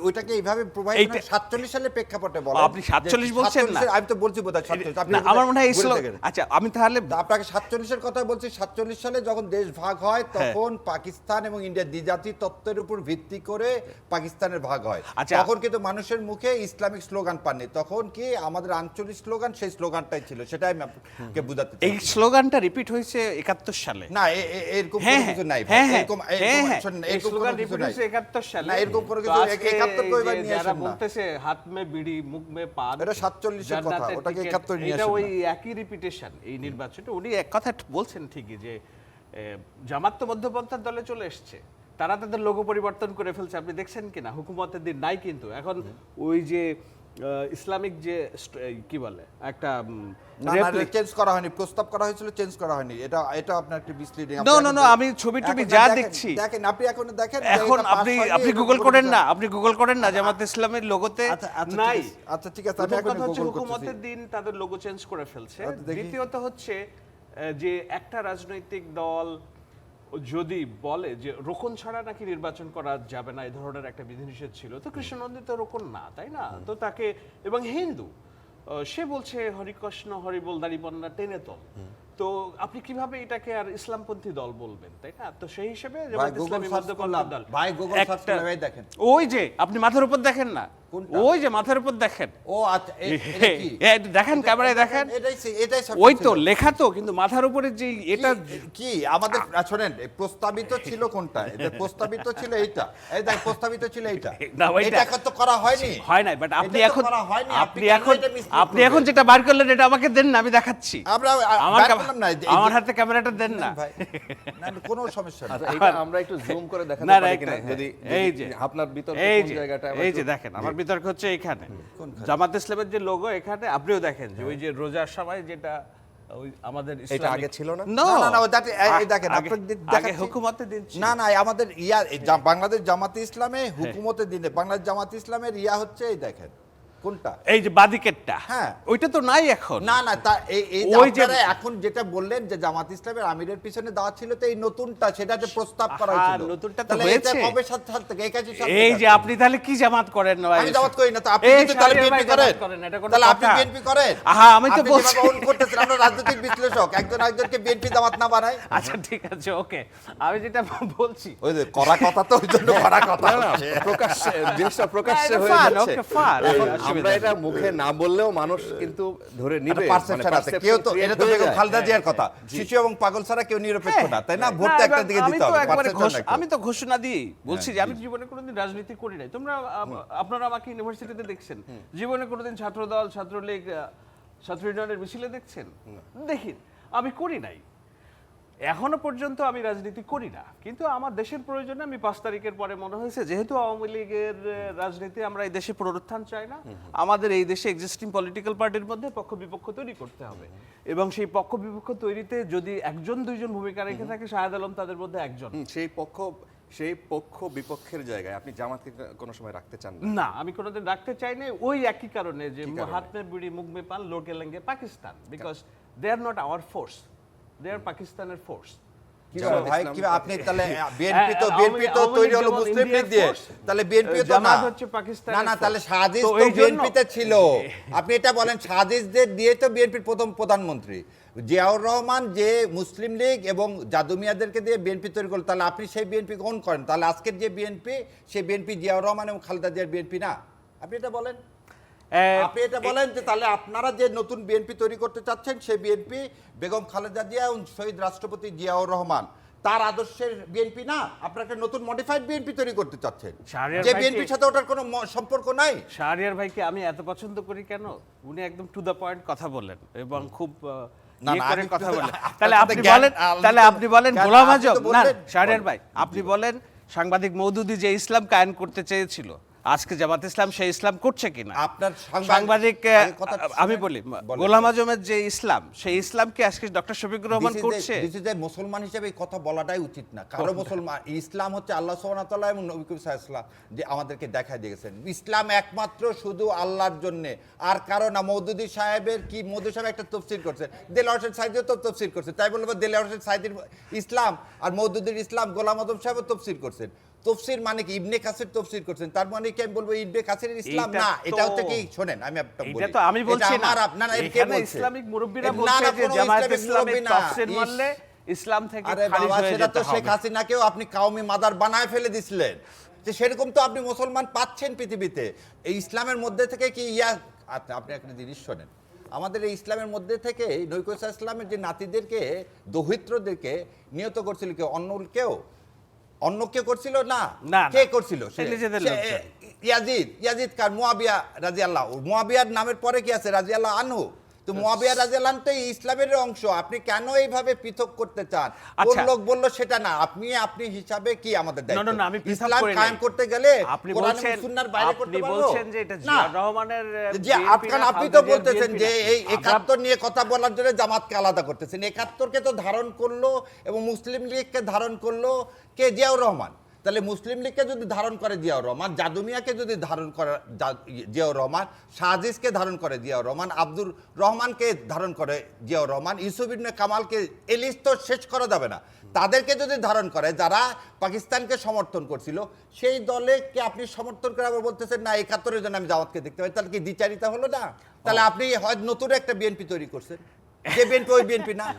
ওইটাকে এইভাবে প্রোভাইড এইটা- 47 সালের প্রেক্ষাপটে বলেন। আপনি 47 বলছেন না? আমি তো বলছি বোধহয় 47। আপনি না, আমার মনে হয় এই বলে স্লো- দেখেন। আচ্ছা আমি তাহলে আপনাকে 47 এর কথা বলছি। 47 সালে যখন দেশ ভাগ হয় তখন পাকিস্তান এবং ইন্ডিয়া দ্বিজাতি তত্ত্বের উপর ভিত্তি করে পাকিস্তানের ভাগ হয়। আচ্ছা। তখন কিন্তু মানুষের মুখে ইসলামিক স্লোগান পাননি, তখন কি আমাদের আঞ্চলিক স্লোগান, সেই স্লোগানটাই ছিল। সেটাই আমি আপনাকে বুঝাতে চাই। এই স্লোগানটা রিপিট হয়েছে 71 সালে। না এরকম হ্যাঁ, কোনো কিছু নাই ভাই। হ্যাঁ, হ্যাঁ, এরকম হ্যাঁ, হ্যাঁ, শোনেন, এই এরকম স্লোগান কোনো কিছু রিপিট নাই। হয়েছে 71 সালে। না, এরকম কোনো তো কিছু আজকে 71 তো এবার যে নিয়ে যারা আসেন না। বলতেছে হাত মে বিড়ি মুখ মে পান, এটা 47 এর কথা, জান্নাতের ওটাকে টিকিট, 71 নিয়ে এটা আসেন ওই না। একই রিপিটেশন এই নির্বাচনে। উনি এক কথা বলছেন ঠিকই যে জামাত তো মধ্যপন্থার দলে চলে এসেছে, তারা তাদের লোগো পরিবর্তন করে ফেলছে। আপনি দেখছেন কিনা? হুকুমতের দিন নাই কিন্তু এখন ওই যে ইসলামিক যে কি বলে একটা না চেঞ্জ করা হয়নি, প্রস্তাব করা হয়েছিল, চেঞ্জ করা হয়নি। এটা আপনার একটু মিসলিডিং। না, আমি ছবি টবি যা দেখছি, দেখেন আপনি এখন দেখেন, এখন এটা pass আপনি হয়নি, আপনি এটা গুগল কোনো করেন কিছু না, আপনি গুগল করেন না, জামাত ইসলামের লোগোতে নাই। আচ্ছা ঠিক আছে, আমি প্রথম এখন কথা হচ্ছে গুগল করতেছি। হুকুমতের দিন তাদের লোগো চেঞ্জ করে ফেলছে। আচ্ছা, দেখি। দ্বিতীয়ত হচ্ছে যে একটা রাজনৈতিক দল যদি বলে যে রোকন ছাড়া নাকি নির্বাচন করা যাবে না, এই ধরনের একটা বিধিনিষেধ ছিল, তো কৃষ্ণনন্দিত রোকন না, তাই না? তো তাকে, এবং হিন্দু, সে বলছে হরিকৃষ্ণ হরিবোল দাড়িপন্না টেনে তল। তো আপনি কিভাবে এটাকে আর ইসলামপন্থী দল বলবেন, তাই না? তো সেই হিসেবে ভাই জামাত গুগল ইসলামী সার্চ মধ্যপন্থী করলাম, দল। ভাই গুগল সার্চ একটা- করে ভাই দেখেন। ওই যে আপনি মাথার উপর দেখেন না, কোনটা? ওই যে মাথার উপর দেখেন, ও আচ্ছা এটা কি? দেখেন ক্যামেরায় দেখেন, এটাই ওই তো লেখা তো, কিন্তু মাথার উপরে যে এটা কি আমাদের শোনেন, প্রস্তাবিত ছিল কোনটা? এটা প্রস্তাবিত ছিল এইটা। এই দেখ, প্রস্তাবিত ছিল এইটা। না, ওইটা। এটা এখন তো করা হয়নি। হয় নাই, বাট আপনি এটা তো এখন করা হয়নি, আপনি কেন এখন এটা mislead আপনি করবেন? এখন যেটা বার করলেন এটা আমাকে দেন না, আমি দেখাচ্ছি। আমরা আমার বার করলাম না, আমার হাতে ক্যামেরাটা দেন না। ভাই না, কোনো সমস্যা নেই। আচ্ছা এটা আমরা একটু জুম করে দেখাতে না, পারি right, কিনা, right, যদি এই যে আপনার বিতর্ক এই কোন যে জায়গাটা এই যে দেখেন আমার বিতর্ক হচ্ছে এখানে জামাত ইসলামের যে লোগো এখানে, আপনিও দেখেন যে ওই যে রোজার সময় যেটা ওই আমাদের এটা ইসলামিক- আগে ছিল না? No! না, এই দেখেন, আগে- আপনাকে আগে দেখাচ্ছি। হুকুমতের দিন ছিল। না আমাদের বাংলাদেশ জামাতে ইসলামে হুকুমতের দিনে বাংলাদেশ জামাতে ইসলামের হচ্ছে এই দেখেন কোনটা? এই যে বাদিকেরটা, হ্যাঁ। ওইটা তো নাই এখন। না না, তা এই যে ওই যে- আপনারা এখন যেটা বললেন যে জামাত ইসলামের আমিরের পিছনে দেওয়া ছিল, তো এই নতুনটা সেটাতে প্রস্তাব করা আহা, হয়েছিল। নতুনটা তো তাহলে এটা হয়েছে। কবে সাল থেকে 81 সাল এই থেকে যে আছে? আপনি তাহলে কি জামাত করেন? আমি জামাত করি না, তো আপনি এই কিন্তু তাহলে শাহরিয়ার ভাই বিএনপি করেন। জামাত এটা কোনো তাহলে আপনি কথা? বিএনপি করেন। আহা, আমি তো আপনি বলছি। যেভাবে অন করতেছেন, আমরা রাজনৈতিক বিশ্লেষক, একজন আরেকজনকে বিএনপি জামাত না বানায়। আচ্ছা ঠিক আছে, ওকে, আমি যেটা বলছি ওই যে করা কথা, তো ওই জন্য করা কথা। না, প্রকাশ্যে জিনিসটা প্রকাশ্যে এটা হয়ে fun, যাচ্ছে। okay, fun, এই, এখন অসুবিধা আমরা নেই। এটা মুখে না বললেও মানুষ কিন্তু ধরে নিবে, একটা perception আছে। কেউ তো, এটা তো বেগম খালেদা জিয়ার কথা, শিশু এবং পাগল ছাড়া কেউ নিরপেক্ষ না, তাই না? ভোট তো একটা দিকে আমি দিতে তো হবে, একবারে perception রাখতে হবে। আমি তো ঘোষণা দিই বলছি যে আমি জীবনে কোনোদিন রাজনীতি করি নাই। তোমরা আপনারা আমাকে ইউনিভার্সিটিতে দেখছেন, জীবনে কোনোদিন ছাত্রদল, ছাত্রলীগ, ছাত্র ইউনিয়নের মিছিলে দেখছেন? দেখি, আমি করি নাই। এখনো পর্যন্ত আমি রাজনীতি করি না, কিন্তু আমার দেশের প্রয়োজনে আমি 5 তারিখের পরে মনে হয়েছে যেহেতু আওয়ামী লীগের রাজনীতি আমরা এই দেশে পুনরুত্থান চাই না, আমাদের এই দেশে এক্সিস্টিং পলিটিক্যাল পার্টির মধ্যে পক্ষ বিপক্ষ তৈরি করতে হবে, এবং সেই পক্ষ বিপক্ষ তৈরিতে যদি একজন দুইজন ভূমিকা রেখে থাকে, শাহেদ আলম তাদের মধ্যে একজন। সেই পক্ষ বিপক্ষের জায়গায় আপনি জামাতকে কোনো সময় রাখতে চান না? না, আমি কোনোদিন রাখতে চাই না, ওই একই কারণে যে হাত মে বিড়ি মুখ মে পান লোকে লেঙ্গে Pakistan, because they are not our force, they are পাকিস্তানের ফোর্স। কিভাবে ভাই, কিভাবে আপনি তাহলে হ্যাঁ, বিএনপি তো তৈরি হলো যেমন মুসলিম লীগ ইন্ডিয়ার দিয়ে, force, তাহলে বিএনপি তো না। জামাত হচ্ছে পাকিস্তানের না না, তাহলে force। সাজিদ তো তো এই জন্য- বিএনপিতে ছিল। আপনি এটা বলেন, সাজিদদের দিয়ে তো বিএনপির প্রথম প্রধানমন্ত্রী জিয়াউর রহমান যে মুসলিম লীগ এবং জাদু মিয়াদেরকে দিয়ে বিএনপি তৈরি করলো, তাহলে আপনি সেই বিএনপি কোন করেন? তাহলে আজকের যে বিএনপি, সেই বিএনপি জিয়াউর রহমান এবং খালেদা জিয়ার বিএনপি না? আপনি এটা বলেন। আপনি এটা বলেন যে তাহলে আপনারা যে নতুন বিএনপি তৈরি করতে চাচ্ছেন, সেই বিএনপি বেগম খালেদা জিয়া এবং শহীদ রাষ্ট্রপতি জিয়াউর রহমান তার আদর্শের বিএনপি না, আপনারা একটা নতুন মডিফাইড বিএনপি তৈরি করতে চাচ্ছেন, শাহরিয়ার যে ভাইকে- বিএনপির সাথে ওটার কোনো সম্পর্ক নাই। শাহরিয়ার ভাইকে আমি এত পছন্দ করি কেন? উনি একদম টু দ্য পয়েন্ট কথা বলেন এবং খুব না, ইয়ে না, করে আমি কথা তো- বলেন। আপনার তাহলে সাথে আপনি জ্ঞান বলেন, আলোচনা- তাহলে আপনি বলেন কেন? গোলাম আপনি তো আজম না, বললেন। শাহরিয়ার ভাই আপনি বলেন সাংবাদিক মওদুদি যে ইসলাম কায়েম করতে চেয়েছিল, আজকে জামাত ইসলাম সেই ইসলাম করছে কিনা? আপনার সাংবাদিক আগে কথা আমি বলি গোলাম আজমের যে ইসলাম, সেই ইসলামকে আজকে ডক্টর শফিকুর রহমান করছে। মুসলমান হিসেবে এই কথা বলাটাই উচিত না কারো। মুসলমান ইসলাম হচ্ছে আল্লাহ সুবহানাহু ওয়া তাআলা এবং নবী করিম সাল্লাল্লাহু আলাইহি ওয়াসাল্লাম যে আমাদেরকে দেখাই দিয়েছেন, ইসলাম একমাত্র শুধু আল্লাহর জন্য, আর কারো না। মওদুদি সাহেবের কি, মওদুদি সাহেব একটা তাফসীর করছে, দেলোয়ার হোসেন সাইদিও তো তাফসীর করছে, তাই বলবো দেলোয়ার হোসেন সাইদির ইসলাম আর মওদুদির ইসলাম গোলাম আজম সাহেবও তাফসীর করছেন। তফসির মানে কি? ইবনে কাসির তফসির করছেন, তার মানে কি আমি বলবো ইবনে কাসিরের ইসলাম এইটা না? তো- এটা হচ্ছে কি, শোনেন আমি একটা বলি, এটা তো আমি বলছি এটা না, আমার আপনারা কে এখানে বলছে? ইসলামিক মুরব্বিরা না, বলছে না, যে কোনো জামায়াত ইসলামিক ইসলামের মুরব্বি না। তাফসীর মানলে ইসলাম থেকে আরে খারিজ বাবা, হয়ে সেটা তো যেতে শেখ হবে। হাসিনাকেও আপনি কাউমি মাদার বানায় ফেলে দিছিলেন, যে সেরকম তো আপনি মুসলমান পাচ্ছেন পৃথিবীতে। এই ইসলামের মধ্যে থেকে কি আপনি একটা জিনিস শোনেন, আমাদের এই ইসলামের মধ্যে থেকে নৈকস ইসলামের যে নাতিদেরকে, দৌহিত্রদেরকে নিহত করছিল কেউ? অন্য কেউ করছিল না? না, কে না। করছিল? সে নিজেদের লোকজন। ইয়াজিদ কার? মুয়াবিয়া রাদিয়াল্লাহু। মুয়াবিয়ার নামের পরে কি আছে? রাদিয়াল্লাহু আনহু। তো মুয়াবিয়া রাদিয়াল্লাহু আনহু তো ইসলামের অংশ। আপনি কেন এইভাবে পৃথক করতে চান? কোন আচ্ছা। লোক বললো সেটা না, আপনি হিসাবে কি আমাদের না, দায়িত্ব? না, না, আমি পৃথক ইসলাম করি নাই। কায়েম করতে গেলে আপনি কোরআন এবং বলছেন, সুন্নাহর বাইরে করতে আপনি পারবো বলছেন যে এটা না। জিয়াউর রহমানের যে BNP না, আপনি খালেদা তো জিয়ার বলতেছেন BNP যে না। এই আমরা- 71 নিয়ে কথা বলার জন্য জামাতকে আলাদা করতেছেন। 71কে তো ধারণ করলো এবং মুসলিম লীগকে ধারণ করলো কে? জিয়াউর রহমান। তাহলে মুসলিম লীগকে যদি ধারণ করে জিয়াউর রহমান, জাদুমিয়াকে যদি ধারণ করে জিয়াউর রহমান, শাহজিজকে ধারণ করে জিয়াউর রহমান, আব্দুর রহমানকে ধারণ করে জিয়াউর রহমান, ইউসুফ ইবনে কামালকে, এই লিস্ট তো শেষ করা যাবে না। তাদেরকে যদি ধারণ করে যারা পাকিস্তানকে সমর্থন করছিল, সেই দলে কি আপনি সমর্থন করে আবার বলতেছেন না 71-এর জন্য আমি জামাতকে দেখতে পাই? তাহলে কি দ্বিচারিতা হলো না? তাহলে আপনি হয় নতুন একটা বিএনপি তৈরি করছেন, যে বিএনপি ওই বিএনপি না।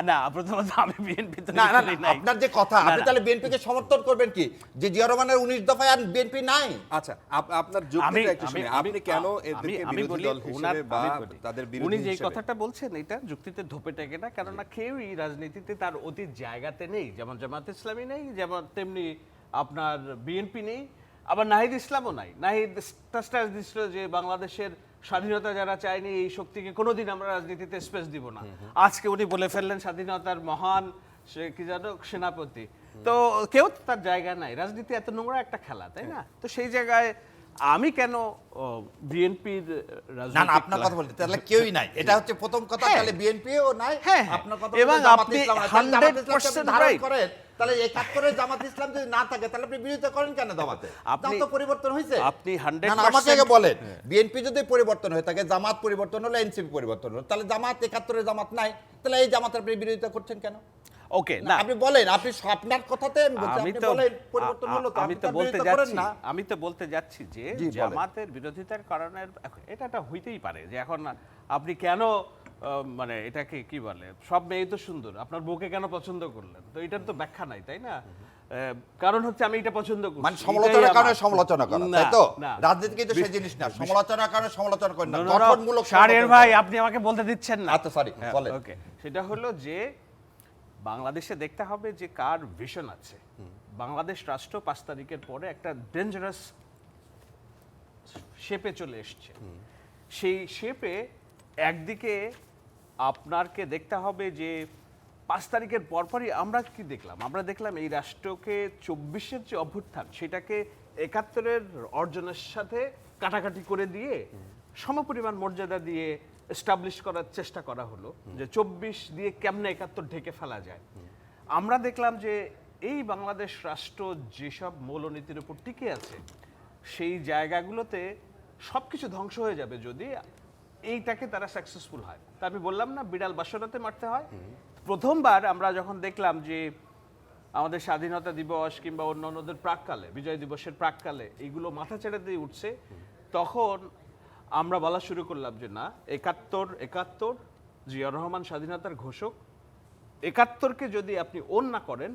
না, প্রথমত আমি বিএনপি তো না না, করি নাই। আপনার যে কথা, না, আপনি না। তাহলে বিএনপিকে সমর্থন করবেন কি? যে জিয়াউর রহমানের 19 দফায় আর বিএনপি নাই? আচ্ছা, আপনার যুক্তিটা একটু শুনি। আপনি কেন এদেরকে আমি বিরোধী বলি, দল হিসেবে বা আমি বলি, তাদের উনি বিরোধী যে হিসেবে? কথাটা বলছেন এটা যুক্তিতে ধোপে টেকে না, কেননা কেউই রাজনীতিতে তার অতীত জায়গাতে নেই। যেমন জামাত ইসলামী নেই, যেমন তেমনি আপনার বিএনপি নেই, আবার নাহিদ ইসলামও নাই। নাহিদ স্ট্যাটাস দিছিল যে বাংলাদেশের স্বাধীনতা যারা চায়নি, এই শক্তিকে কোনোদিন আমরা রাজনীতিতে স্পেস দিব না। আজকে উনি বলে ফেললেন স্বাধীনতার মহান সে কি জানো সেনাপতি। তো কেউ তো তার জায়গা নাই। রাজনীতি এত নোংরা একটা খেলা, তাই না? তো সেই জায়গায় আমি কেন বিএনপির না না আপনার কথা বলতে তাহলে কেউই নাই, এটা হচ্ছে প্রথম কথা। হ্যাঁ। তাহলে বিএনপিও নাই, হ্যাঁ, আপনার কথা এবং বলতে জামাত আপনি ইসলাম নাই। তাহলে জামাত ইসলামকে 100% আপনি ধারণ right। করেন, তাহলে 71 জামাত ইসলাম যদি না থাকে তাহলে আপনি বিরোধিতা করেন কেন জামাতে? আপনি- জামাত তো পরিবর্তন হয়েছে। আপনি না 100% না আমাকে আগে বলেন, বিএনপি যদি পরিবর্তন হয়ে থাকে, জামাত পরিবর্তন হলো, এনসিপি পরিবর্তন হলো, তাহলে জামাত 71 জামাত নাই, তাহলে এই জামাতের আপনি বিরোধিতা করছেন কেন? ওকে, না না আপনি বলেন, আপনি আপনার কথাতে আমি বলছি, আমি আপনি তো বলেন পরিবর্তন হলো তো, আমি আপনি তো তার বলতে বিরোধিতা করেন যাচ্ছি না। আমি তো বলতে যাচ্ছি যে জি, বলেন। জামাতের বিরোধিতার কারণে এটা একটা হইতেই পারে যে এখন আপনি কেন মানে এটাকে কি বলে, সব মেয়ে তো সুন্দর, আপনার বউকে কেন পছন্দ করলেন, তো এটার তো ব্যাখ্যা নাই, তাই না? কারণ হচ্ছে আমি এটা পছন্দ করি, মানে সমালোচনার কারণে সমালোচনা করা, তাই তো? রাজনীতি কিন্তু সেই জিনিস না, সমালোচনার কারণে সমালোচনা করেন না, গঠনমূলক শাহরিয়ার সমালোচনা ভাই করেন। আপনি আমাকে বলতে দিচ্ছেন না। আচ্ছা সরি, বলেন। ওকে, সেটা হলো যে বাংলাদেশে দেখতে হবে যে কার ভিশন আছে। বাংলাদেশ রাষ্ট্র 5 তারিখের পরে একটা ডেঞ্জারাস শেপে চলে এসছে। সেই শেপে একদিকে আপনারকে দেখতে হবে যে 5 তারিখের পরপরই আমরা কি দেখলাম, আমরা দেখলাম এই রাষ্ট্রকে 24-এর যে অভ্যুত্থান সেটাকে 71-এর অর্জনের সাথে কাটাকাটি করে দিয়ে সমপরিমাণ মর্যাদা দিয়ে এস্টাবলিশ করার চেষ্টা করা হলো যে 24 দিয়ে কেমনে 71 ঢেকে ফেলা যায়। আমরা দেখলাম যে এই বাংলাদেশ রাষ্ট্র যেসব মৌলনীতির উপর টিকে আছে সেই জায়গাগুলোতে সবকিছু ধ্বংস হয়ে যাবে যদি এইটাকে তারা সাকসেসফুল হয়। তা আমি বললাম না, বিড়াল বাসরাতে মারতে হয়। প্রথমবার আমরা যখন দেখলাম যে আমাদের স্বাধীনতা দিবস কিংবা অন্যান্যদের প্রাককালে, বিজয় দিবসের প্রাককালে এইগুলো মাথা ছেড়ে দিয়ে উঠছে, তখন আমরা বলা শুরু করলাম যে না, 71 জিয়াউর রহমান স্বাধীনতার ঘোষক, 71কে যদি আপনি ওন না করেন,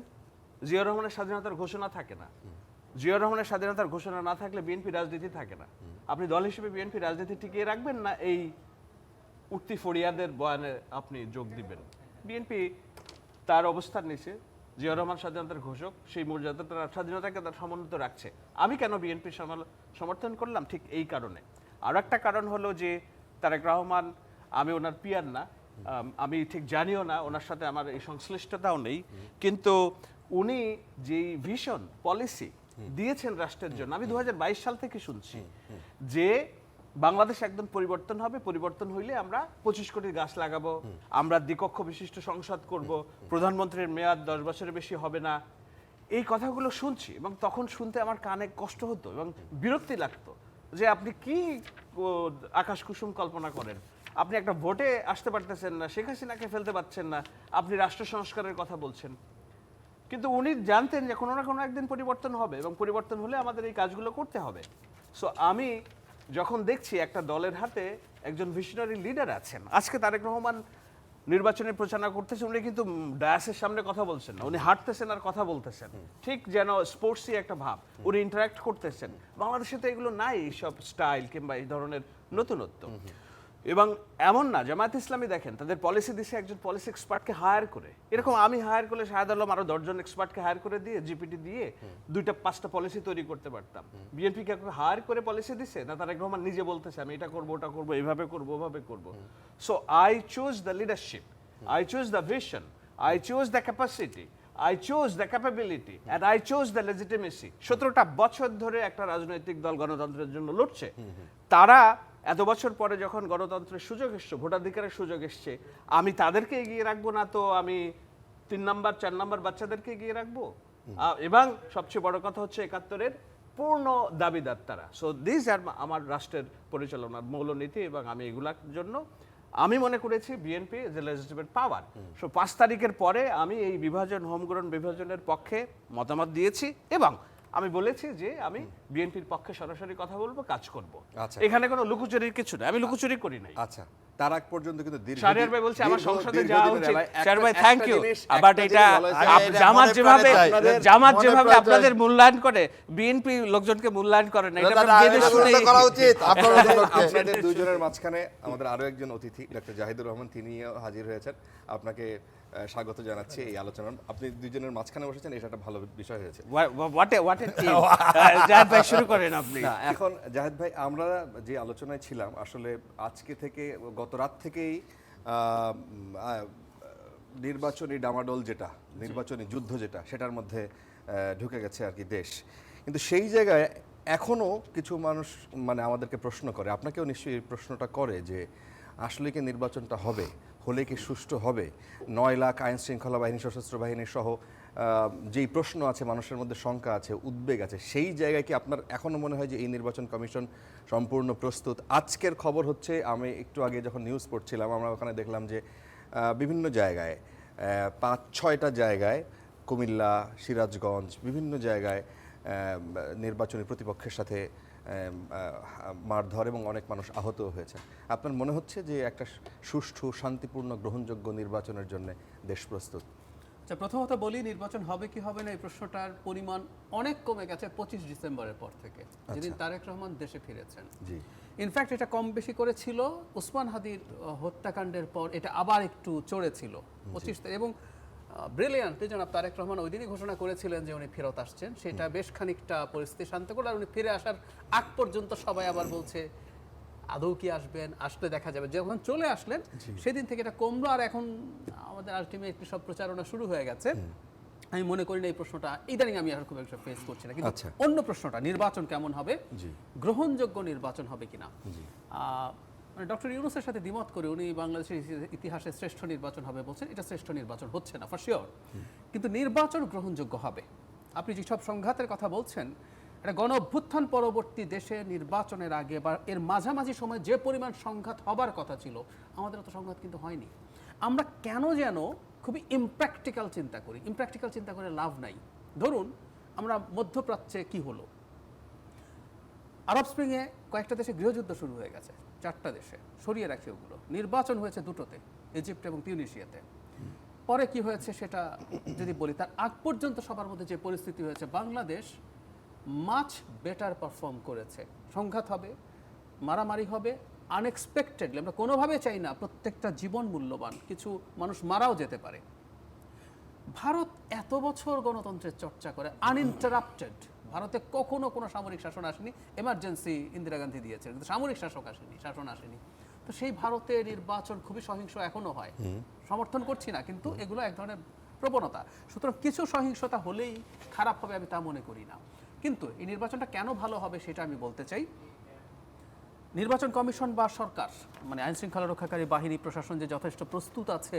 জিয়াউর রহমানের স্বাধীনতার ঘোষণা থাকে না। জিয়াউর রহমানের স্বাধীনতার ঘোষণা না থাকলে বিএনপি রাজনীতি থাকে না। আপনি দল হিসেবে বিএনপি রাজনীতি টিকিয়ে রাখবেন না এই উঠতি ফরিয়াদের বয়ানে আপনি যোগ দিবেন। বিএনপি তার অবস্থান নিচে, জিয়াউর রহমান স্বাধীনতার ঘোষক, সেই মর্যাদা তার স্বাধীনতাকে তার সমুন্নত রাখছে। আমি কেন বিএনপি সমর্থন করলাম ঠিক এই কারণে। আর একটা কারণ হলো যে তারেক রহমান, আমি ওনার পিয়ার না, আমি ঠিক জানিও না, ওনার সাথে আমার এই সংশ্লিষ্টতাও নেই, কিন্তু উনি যেই ভিশন পলিসি দিয়েছেন রাষ্ট্রের জন্য, আমি 2022 সাল থেকে শুনছি যে বাংলাদেশ একদম পরিবর্তন হবে, পরিবর্তন হইলে আমরা 25 কোটি গাছ লাগাবো, আমরা দ্বিকক্ষ বিশিষ্ট সংসদ করব, প্রধানমন্ত্রীর মেয়াদ 10 বছরের বেশি হবে না। এই কথাগুলো শুনছি এবং তখন শুনতে আমার কানে কষ্ট হতো এবং বিরক্তি লাগতো যে আপনি কি আকাশ কুসুম কল্পনা করেন, আপনি একটা ভোটে আসতে পারতেছেন না, শেখ হাসিনাকে ফেলতে পারছেন না, আপনি রাষ্ট্র সংস্কারের কথা বলছেন। কিন্তু উনি জানতেন যে কোনো না কোনো একদিন পরিবর্তন হবে এবং পরিবর্তন হলে আমাদের এই কাজগুলো করতে হবে। সো আমি যখন দেখছি একটা দলের হাতে একজন ভিশনারি লিডার আছেন, আজকে তারেক রহমান নির্বাচনের প্রচারণা করতেছেন, উনি কিন্তু ডায়াসের সামনে কথা বলছেন না, উনি হাঁটতেছেন আর কথা বলতেছেন, ঠিক যেন স্পোর্টসই একটা ভাব, উনি ইন্টারাক্ট করতেছেন। বাংলাদেশে তো এগুলো নাই, সব স্টাইল কিংবা এই ধরনের নতুনত্ব। এবং এমন না, জামায়াত ইসলামী দেখেন তাদের পলিসি দিছে একজন পলিসি এক্সপার্টকে হায়ার করে, এরকম আমি হায়ার করলে শাহেদ আলম আরো 10 জন এক্সপার্টকে হায়ার করে দিয়ে জিপিটি দিয়ে 2-5টা পলিসি তৈরি করতে পারতাম। বিএনপি কে হায়ার করে পলিসি দিছে না, তারেক রহমান নিজে বলতেছে আমি এটা করবো, ওটা করবো, এইভাবে করবো, ওভাবে করবো। So I choose the leadership, I chose the vision, I chose the capacity, I chose the capability, and I chose the legitimacy. 17টা বছর ধরে একটা রাজনৈতিক দল গণতন্ত্রের জন্য লড়ছে। তারা এত বছর পরে যখন গণতন্ত্রের সুযোগ এসছে, ভোটাধিকারের সুযোগ এসছে, আমি তাদেরকে এগিয়ে রাখবো না তো আমি 3 নাম্বার 4 নাম্বার বাচ্চাদেরকে এগিয়ে রাখবো? এবং সবচেয়ে বড় কথা হচ্ছে 71-এর পূর্ণ দাবিদার তারা। সো দিস আর আমার রাষ্ট্রের পরিচালনার মৌলনীতি, এবং আমি এগুলার জন্য আমি মনে করেছি বিএনপি যে লেজিসলেটিভ পাওয়ার। সো 5 তারিখের পরে আমি এই বিভাজন, হোমগ্রাউন্ড বিভাজনের পক্ষে মতামত দিয়েছি এবং আমি বলেছি যে আমি বিএনপির পক্ষে সরাসরি কথা বলবো, কাজ করব। আচ্ছা। এখানে কোনো লুকোচুরির কিছু নেই, আমি লুকোচুরি করি নাই। আচ্ছা, তার আগ পর্যন্ত কিন্তু শাহরিয়ার ভাই বলছে আমার সংসদে যাওয়া দীর্ঘদিনের উচিত। এলাকায় শাহরিয়ার ভাই একটা থ্যাংক ইউ। জিনিস, বাট একটা এটা জিনিস বলা হয়েছে, এটা জামাত মনে যেভাবে প্রাণে চাই। জামাত মনে যেভাবে প্রাণে আপনাদের চাই। মূল্যায়ন করে, বিএনপি লোকজনকে মূল্যায়ন করে না, এটা দাদা, আপনারা জেনে এটা শুনে উল্লেখ করা উচিত। আপনারা আপনাদের দুইজনের মাঝখানে আমাদের আরো একজন অতিথি ডক্টর জাহিদুর রহমান, তিনিও হাজির হয়েছেন। আপনাকে স্বাগত জানাচ্ছি এই আলোচনা। আপনি দুইজনের মাঝখানে বসেছেন, এটা একটা ভালো বিষয় হয়েছে। What a team. জাহিদ ভাই শুরু করেন আপনি। না, এখন জাহিদ ভাই, আমরা যে আলোচনায় ছিলাম আসলে আজকে থেকে, গত রাত থেকেই নির্বাচনী ডামাডোল যেটা, নির্বাচনী যুদ্ধ যেটা, সেটার মধ্যে ঢুকে গেছে আর কি দেশ। কিন্তু সেই জায়গায় এখনো কিছু মানুষ মানে আমাদেরকে প্রশ্ন করে, আপনাকেও নিশ্চয়ই এই প্রশ্নটা করে যে আসলে কি নির্বাচনটা হবে, হলে কি সুষ্ঠু হবে? 9 লাখ আইন শৃঙ্খলা বাহিনী, সশস্ত্র বাহিনী সহ যেই প্রশ্ন আছে, মানুষের মধ্যে শঙ্কা আছে, উদ্বেগ আছে, সেই জায়গায় কি আপনার এখনো মনে হয় যে এই নির্বাচন কমিশন সম্পূর্ণ প্রস্তুত? আজকের খবর হচ্ছে, আমি একটু আগে যখন নিউজ পড়ছিলাম, আমরা ওখানে দেখলাম যে বিভিন্ন জায়গায় 5-6টা জায়গায়, কুমিল্লা, সিরাজগঞ্জ, বিভিন্ন জায়গায় নির্বাচনী প্রতিপক্ষের সাথে মারধর এবং অনেক মানুষ আহত হয়েছে। আপনার মনে হচ্ছে যে একটা সুষ্ঠু, শান্তিপূর্ণ, গ্রহণযোগ্য নির্বাচনের জন্য দেশ প্রস্তুত? আচ্ছা, প্রথমত বলি, নির্বাচন হবে কি হবে না এই প্রশ্নটার পরিমাণ অনেক কমে গেছে 25 ডিসেম্বরের পর থেকে, যেদিন তারেক রহমান দেশে ফিরেছেন। জি, ইনফ্যাক্ট এটা কম বেশি করেছিল ওসমান হাদির হত্যাকাণ্ডের পর, এটা আবার একটু চড়েছিল 25 তারিখ। এবং ব্রিলিয়ান্টলি জনাব তারেক রহমান ওই দিনই ঘোষণা করেছিলেন যে উনি ফেরত আসছেন। সেটা বেশ খানিকটা পরিস্থিতি শান্ত করল। আর উনি ফিরে আসার আগ পর্যন্ত সবাই আবার বলছে আদৌ কি আসবেন, আসলে দেখা যাবে। যখন চলে আসলেন সেদিন থেকে এটা কমলো, আর এখন আমাদের আলটিমেটলি সব প্রচারণা শুরু হয়ে গেছে। আমি মনে করি না এই প্রশ্নটা ইদানিং আমি আর খুব একটা ফেস করছি না। কিন্তু অন্য প্রশ্নটা, নির্বাচন কেমন হবে, গ্রহণযোগ্য নির্বাচন হবে কিনা, মানে ডক্টর ইউনূসের সাথে দ্বিমত করে উনি বাংলাদেশের ইতিহাসে শ্রেষ্ঠ নির্বাচন হবে বলছেন। এটা শ্রেষ্ঠ নির্বাচন হচ্ছে না ফর শিওর, কিন্তু নির্বাচন গ্রহণযোগ্য হবে। আপনি যেসব সংঘাতের কথা বলছেন, এটা গণ অভ্যুত্থান পরবর্তী দেশে নির্বাচনের আগে বা এর মাঝামাঝি সময় যে পরিমাণ সংঘাত হবার কথা ছিল, আমাদের অত সংঘাত কিন্তু হয়নি। আমরা কেন যেন খুবই ইমপ্র্যাকটিক্যাল চিন্তা করি। ইমপ্র্যাকটিক্যাল চিন্তা করে লাভ নাই। ধরুন আমরা মধ্যপ্রাচ্যে কি হলো, আরব স্প্রিংয়ে কয়েকটা দেশে গৃহযুদ্ধ শুরু হয়ে গেছে, 4টা দেশে, সরিয়ে রাখি ওগুলো। নির্বাচন হয়েছে 2টোতে, ইজিপ্ট এবং তিউনিসিয়াতে। পরে কি হয়েছে সেটা যদি বলি, তার আগ পর্যন্ত সবার মধ্যে যে পরিস্থিতি হয়েছে, বাংলাদেশ মাচ বেটার পারফর্ম করেছে। সংঘাত হবে, মারামারি হবে, আনএক্সপেক্টেডলি, আমরা কোনোভাবে চাই না, প্রত্যেকটা জীবন মূল্যবান, কিছু মানুষ মারাও যেতে পারে। ভারত এত বছর গণতন্ত্রের চর্চা করে আনইন্টারাপ্টেড, ভারতে কখনো কোনো সামরিক শাসন আসেনি। এমার্জেন্সি ইন্দিরা গান্ধী দিয়েছেন, কিন্তু সামরিক শাসন আসেনি। তো সেই ভারতে নির্বাচন খুবই সহিংস এখনো হয়, সমর্থন করছি না, কিন্তু এগুলো এক ধরনের প্রবণতা। সুতরাং কিছু সহিংসতা হলেই খারাপ হবে আমি তা মনে করি না। কিন্তু এই নির্বাচনটা কেন ভালো হবে সেটা আমি বলতে চাই। নির্বাচন কমিশন বা সরকার, মানে আইন শৃঙ্খলা রক্ষাকারী বাহিনী, প্রশাসন যে যথেষ্ট প্রস্তুত আছে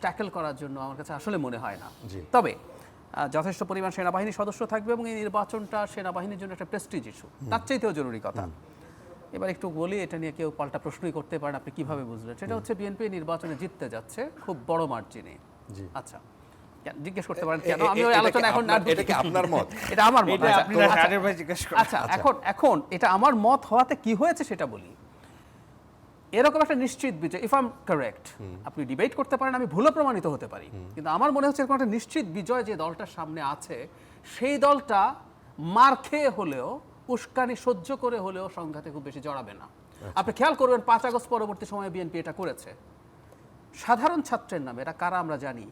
ট্যাকেল করার জন্য আমার কাছে আসলে মনে হয় না। তবে যথেষ্ট পরিমাণ সেনাবাহিনী সদস্য থাকবে এবং এই নির্বাচনটা সেনাবাহিনীর জন্য একটা প্রেস্টিজ ইস্যু, তার চাইতেও জরুরি কথা। এবার একটু বলি, এটা নিয়ে কেউ পাল্টা প্রশ্নই করতে পারেন, আপনি কিভাবে বুঝলেন? সেটা হচ্ছে বিএনপি নির্বাচনে জিততে যাচ্ছে খুব বড় মার্জিনে। আচ্ছা, জিজ্ঞেস করতে পারেন কেন? আমি ওই আলোচনা এখন না, এটা কি আপনার মত? এটা আমার মত। আপনি শাহরিয়ার ভাই জিজ্ঞেস করেন। আচ্ছা, এখন এটা আমার মত হওয়াতে কি হয়েছে সেটা বলি। এরকম একটা নিশ্চিত বিজয়, ইফ আই এম কারেক্ট, আপনি ডিবেট করতে পারেন, আমি ভুলও প্রমাণিত হতে পারি, কিন্তু আমার মনে হচ্ছে এরকম একটা নিশ্চিত বিজয় যে দলটার সামনে আছে, সেই দলটা মার খেয়ে হলেও, উস্কানি সহ্য করে হলেও সংঘাতে খুব বেশি জড়াবে না। আপনি খেয়াল করবেন 5 আগস্ট পরবর্তী সময়ে বিএনপি এটা করেছে। সাধারণ ছাত্রের নামে, এটা কারা আমরা জানি,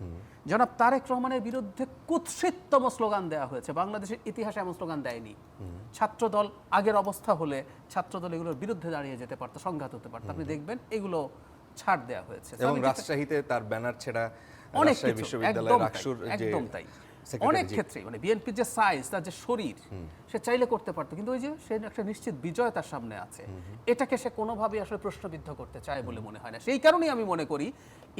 জনাব তারেক রহমানের বিরুদ্ধে কুৎসিততম স্লোগান দেওয়া হয়েছে। বাংলাদেশের ইতিহাসে এমন স্লোগান দেয়নি। ছাত্রদল আগের অবস্থা হলে ছাত্রদল এগুলোর বিরুদ্ধে দাঁড়িয়ে যেতে পারতো, সংঘাত হতে পারতো। আপনি দেখবেন এগুলো ছাড় দেওয়া হয়েছে। এবং রাজশাহীতে তার ব্যানার ছেড়া, অনেক রাজশাহী বিশ্ববিদ্যালয়ের রাকসুর যে একদম তাই, অনেক ক্ষেত্রে মানে বিএনপির যে সাইজ, তার যে শরীর, সে চাইলে করতে পারতো, কিন্তু ওই যে সে একটা নিশ্চিত বিজয় তার সামনে আছে, এটাকে সে কোনোভাবেই আসলে প্রশ্নবিদ্ধ করতে চায় বলে মনে হয় না। সেই কারণেই আমি মনে করি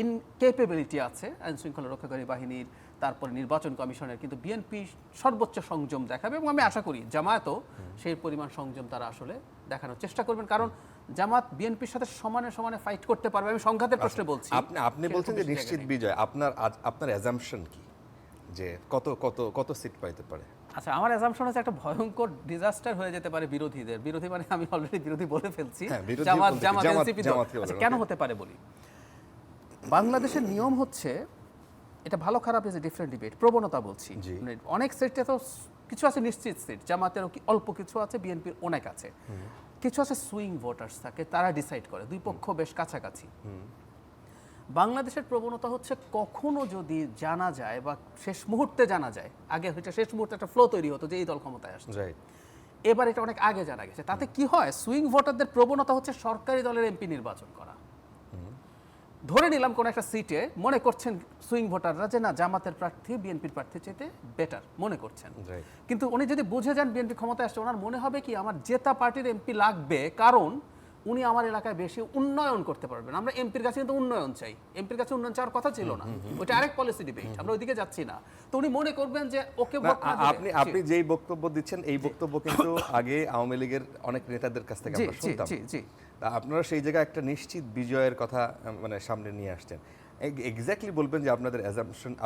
ইনকেপেবিলিটি আছে আইন শৃঙ্খলা রক্ষাকারী বাহিনীর, তারপরে নির্বাচন কমিশনের, কিন্তু বিএনপি সর্বোচ্চ সংযম দেখাবে এবং আমি আশা করি জামায়াতও সেই পরিমাণ সংযম তারা আসলে দেখানোর চেষ্টা করবেন। কারণ জামাত বিএনপির সাথে সমানে সমানে ফাইট করতে পারবে। আমি সংঘাতের প্রশ্নে বলছি। আপনি বলছেন যে নিশ্চিত বিজয়, আপনার অ্যাজাম্পশন কি যে কত সিট পাইতে পারে? আচ্ছা, আমার অ্যাজাম্পশন হচ্ছে একটা ভয়ঙ্কর ডিজাস্টার হয়ে যেতে পারে বিরোধীদের। বিরোধী মানে আমি অলরেডি বিরোধী বলে ফেলছি, জামাত এনসিপি। কেন হতে পারে বলি, বাংলাদেশের নিয়ম হচ্ছে, এটা ভালো খারাপ ইজ এ ডিফারেন্ট ডিবেট, প্রবণতা বলছি। মানে অনেক সিটে তো কিছু আছে নিশ্চিত সিট, জামাতের অল্প কিছু আছে, বিএনপির অনেক আছে। কিছু আছে সুইং ভোটার্স থাকে, তারা ডিসাইড করে, দুই পক্ষ বেশ কাছাকাছি। বাংলাদেশের প্রবণতা হচ্ছে, কখনো যদি জানা যায় বা শেষ মুহূর্তে জানা যায়, আগে হচ্ছে শেষ মুহূর্তে একটা ফ্লো তৈরি হতো যে এই দল ক্ষমতায় আসছে, এবার এটা অনেক আগে জানা গেছে। তাতে কি হয়, সুইং ভোটারদের প্রবণতা হচ্ছে সরকারি দলের এমপি নির্বাচন করা। ধরে নিলাম কোন একটা সিটে মনে করছেন সুইং ভোটাররা যে না জামাতের প্রার্থী বিএনপির প্রার্থীর চাইতে বেটার মনে করছেন, Right. কিন্তু উনি যদি বুঝে যান বিএনপি ক্ষমতায় আসছে, ওনার মনে হবে কি আমার জেতা পার্টির এমপি লাগবে, কারণ উনি আমার এলাকায় বেশি উন্নয়ন করতে পারবেন। আমরা এমপির কাছে কিন্তু উন্নয়ন চাই, এমপির কাছে উন্নয়ন চাওয়ার কথা ছিল না, ওইটা আরেক পলিসি ডিবেট, আমরা ওইদিকে যাচ্ছি না। তো উনি মনে করবেন যে ওকে না, ভোট না দিলে- আপনি যেই বক্তব্য দিচ্ছেন এই বক্তব্য কিন্তু আগে আওয়ামী লীগের অনেক নেতাদের কাছ থেকে জি আমরা জি শুনতাম। জি জি তা আপনারা সেই জায়গায় একটা নিশ্চিত বিজয়ের কথা মানে সামনে নিয়ে আসছেন। এক্স্যাক্টলি বলবেন যে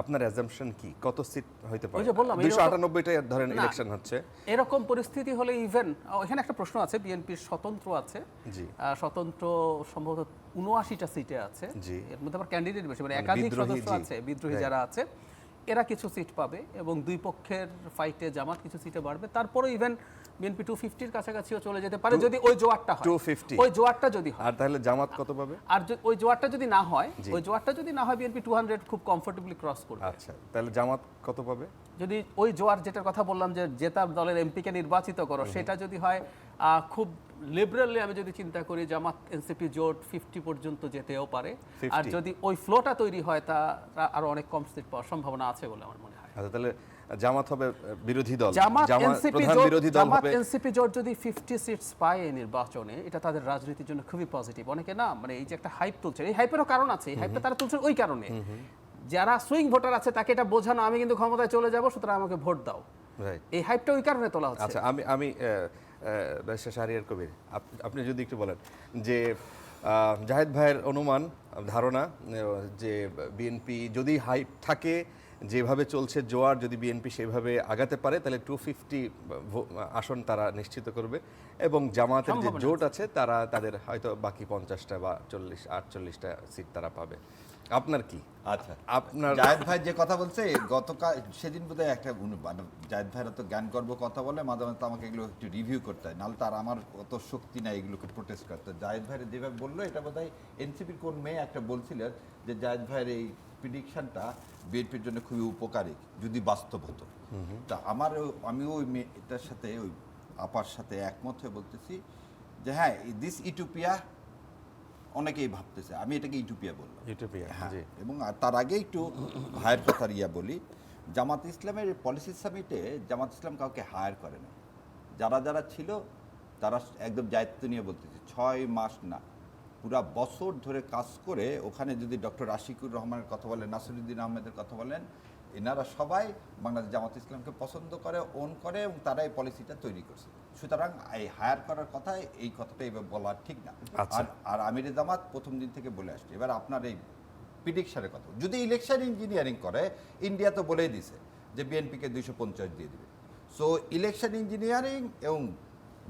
আপনার অ্যাজাম্পশন কি, কত সিট হইতে পারে? ওই যে বললাম, 298টাই ধরেন না। ইলেকশন হচ্ছে। এরকম পরিস্থিতি হলে ইভেন এখানে একটা প্রশ্ন আছে, বিএনপির স্বতন্ত্র আছে, জি। স্বতন্ত্র সম্ভবত 79টা সিটে আছে, জি। এর মধ্যে আবার ক্যান্ডিডেট বেশি, মানে মানে একাধিক বিদ্রোহী, সদস্য জি। আছে, বিদ্রোহী Right. যারা আছে এরা কিছু সিট পাবে এবং দুই পক্ষের ফাইটে জামাত কিছু সিটে বাড়বে। তারপরে ইভেন বিএনপি 250-র কাছাকাছিও চলে যেতে পারে যদি ওই জোয়ারটা হয়, 250 ওই জোয়ারটা যদি হয়। আর তাহলে জামাত কত পাবে? আর ওই জোয়ারটা যদি না হয়, জি। ওই জোয়ারটা যদি না হয় বিএনপি 200 খুব কমফোর্টেবলি ক্রস করবে। আচ্ছা, তাহলে জামাত কত পাবে? যদি ওই জোয়ার যেটার কথা বললাম যে জেতার দলের এমপিকে নির্বাচিত করো, সেটা যদি হয় খুব লিবারেলি, আমি যদি চিন্তা করি জামাত এনসিপি জোট 50 পর্যন্ত যেতেও পারে। 50? আর যদি ওই ফ্লোটা তৈরি হয় তা আরো অনেক কম সিট পাওয়ার সম্ভাবনা আছে বলে আমার মনে হয়। আচ্ছা, তাহলে জামাত হবে বিরোধী দল, জামাত এনসিপি প্রধান জোট, বিরোধী দল জামাত হবে। এনসিপি জোট যদি 50 সিটস পায় এই নির্বাচনে, এটা তাদের রাজনীতির জন্য খুবই পজিটিভ। অনেকে না মানে এই যে একটা হাইপ তুলছে, এই হাইপেরও কারণ আছে, এই হাইপটা তারা তুলছে ওই কারণে যারা সুইং ভোটার আছে তাকে এটা বোঝানো আমি কিন্তু ক্ষমতায় চলে যাব, সুতরাং আমাকে ভোট দাও। Right. এই হাইপটা ওই কারণে তোলা হচ্ছে। আচ্ছা, আমি ব্যারিস্টার শাহরিয়ার কবির, আপনি যদি একটু বলেন যে জাহেদ ভাইয়ের অনুমান, ধারণা যে বিএনপি যদি হাইপ থাকে, যেভাবে চলছে জোয়ার, যদি বিএনপি সেভাবে আগাতে পারে তাহলে 250 আসন তারা নিশ্চিত করবে এবং জামাতের যে সম্ভাবনা জোট আছে তারা তাদের হয়তো বাকি 50টা বা 48টা সিট তারা পাবে। আপনার কি? আচ্ছা, আপনার জায়েদ ভাই যে কথা বলছে গতকাল সেদিন বোধহয় একটা মানে জায়েদ ভাইরা তো জ্ঞান গর্ব কথা বলে, মাঝে মাঝে তো আমাকে এগুলো একটু রিভিউ করতে হয়, নাহলে তার আমার অত শক্তি নাই এগুলোকে প্রোটেস্ট করতে। জায়েদ ভাইয়ের যেভাবে বললো এটা বোধহয় এনসিপির কোন মেয়ে একটা বলছিলেন যে জায়েদ ভাইয়ের এই প্রিডিকশনটা বিএনপির জন্য খুবই উপকারী যদি বাস্তব হতো। তা আমিও ওই মেয়েটার সাথে, ওই আপার সাথে একমত হয়ে বলতেছি যে হ্যাঁ, দিস ইউটোপিয়া অনেকেই ভাবতেছে, আমি এটাকে ইউটোপিয়া বললাম। ইউটোপিয়া, হ্যাঁ, জি। এবং তার আগে একটু ভাইয়ের কথা বলি, জামাত ইসলামের পলিসি সামিটে জামাত ইসলাম কাউকে হায়ার করে না। যারা যারা ছিল তারা একদম দায়িত্ব নিয়ে বলতেছে 6 মাস না, পুরা বছর ধরে কাজ করে ওখানে যদি ডক্টর আশিকুর রহমানের কথা বলেন, নাসিরুদ্দিন আহমেদের কথা বলেন, এনারা সবাই বাংলাদেশ জামাত ইসলামকে পছন্দ করে, ওন করে এবং তারা এই পলিসিটা তৈরি করছে। সুতরাং এই হায়ার করার কথা, এই কথাটা এবার বলা ঠিক না। আচ্ছা। আর আমির জামাত প্রথম দিন থেকে বলে আসছে। এবার আপনার এই প্রিডিকশনের কথা, যদি ইলেকশন ইঞ্জিনিয়ারিং করে, ইন্ডিয়া তো বলেই দিছে যে বিএনপিকে 250 দিয়ে দিবে। সো ইলেকশন ইঞ্জিনিয়ারিং এবং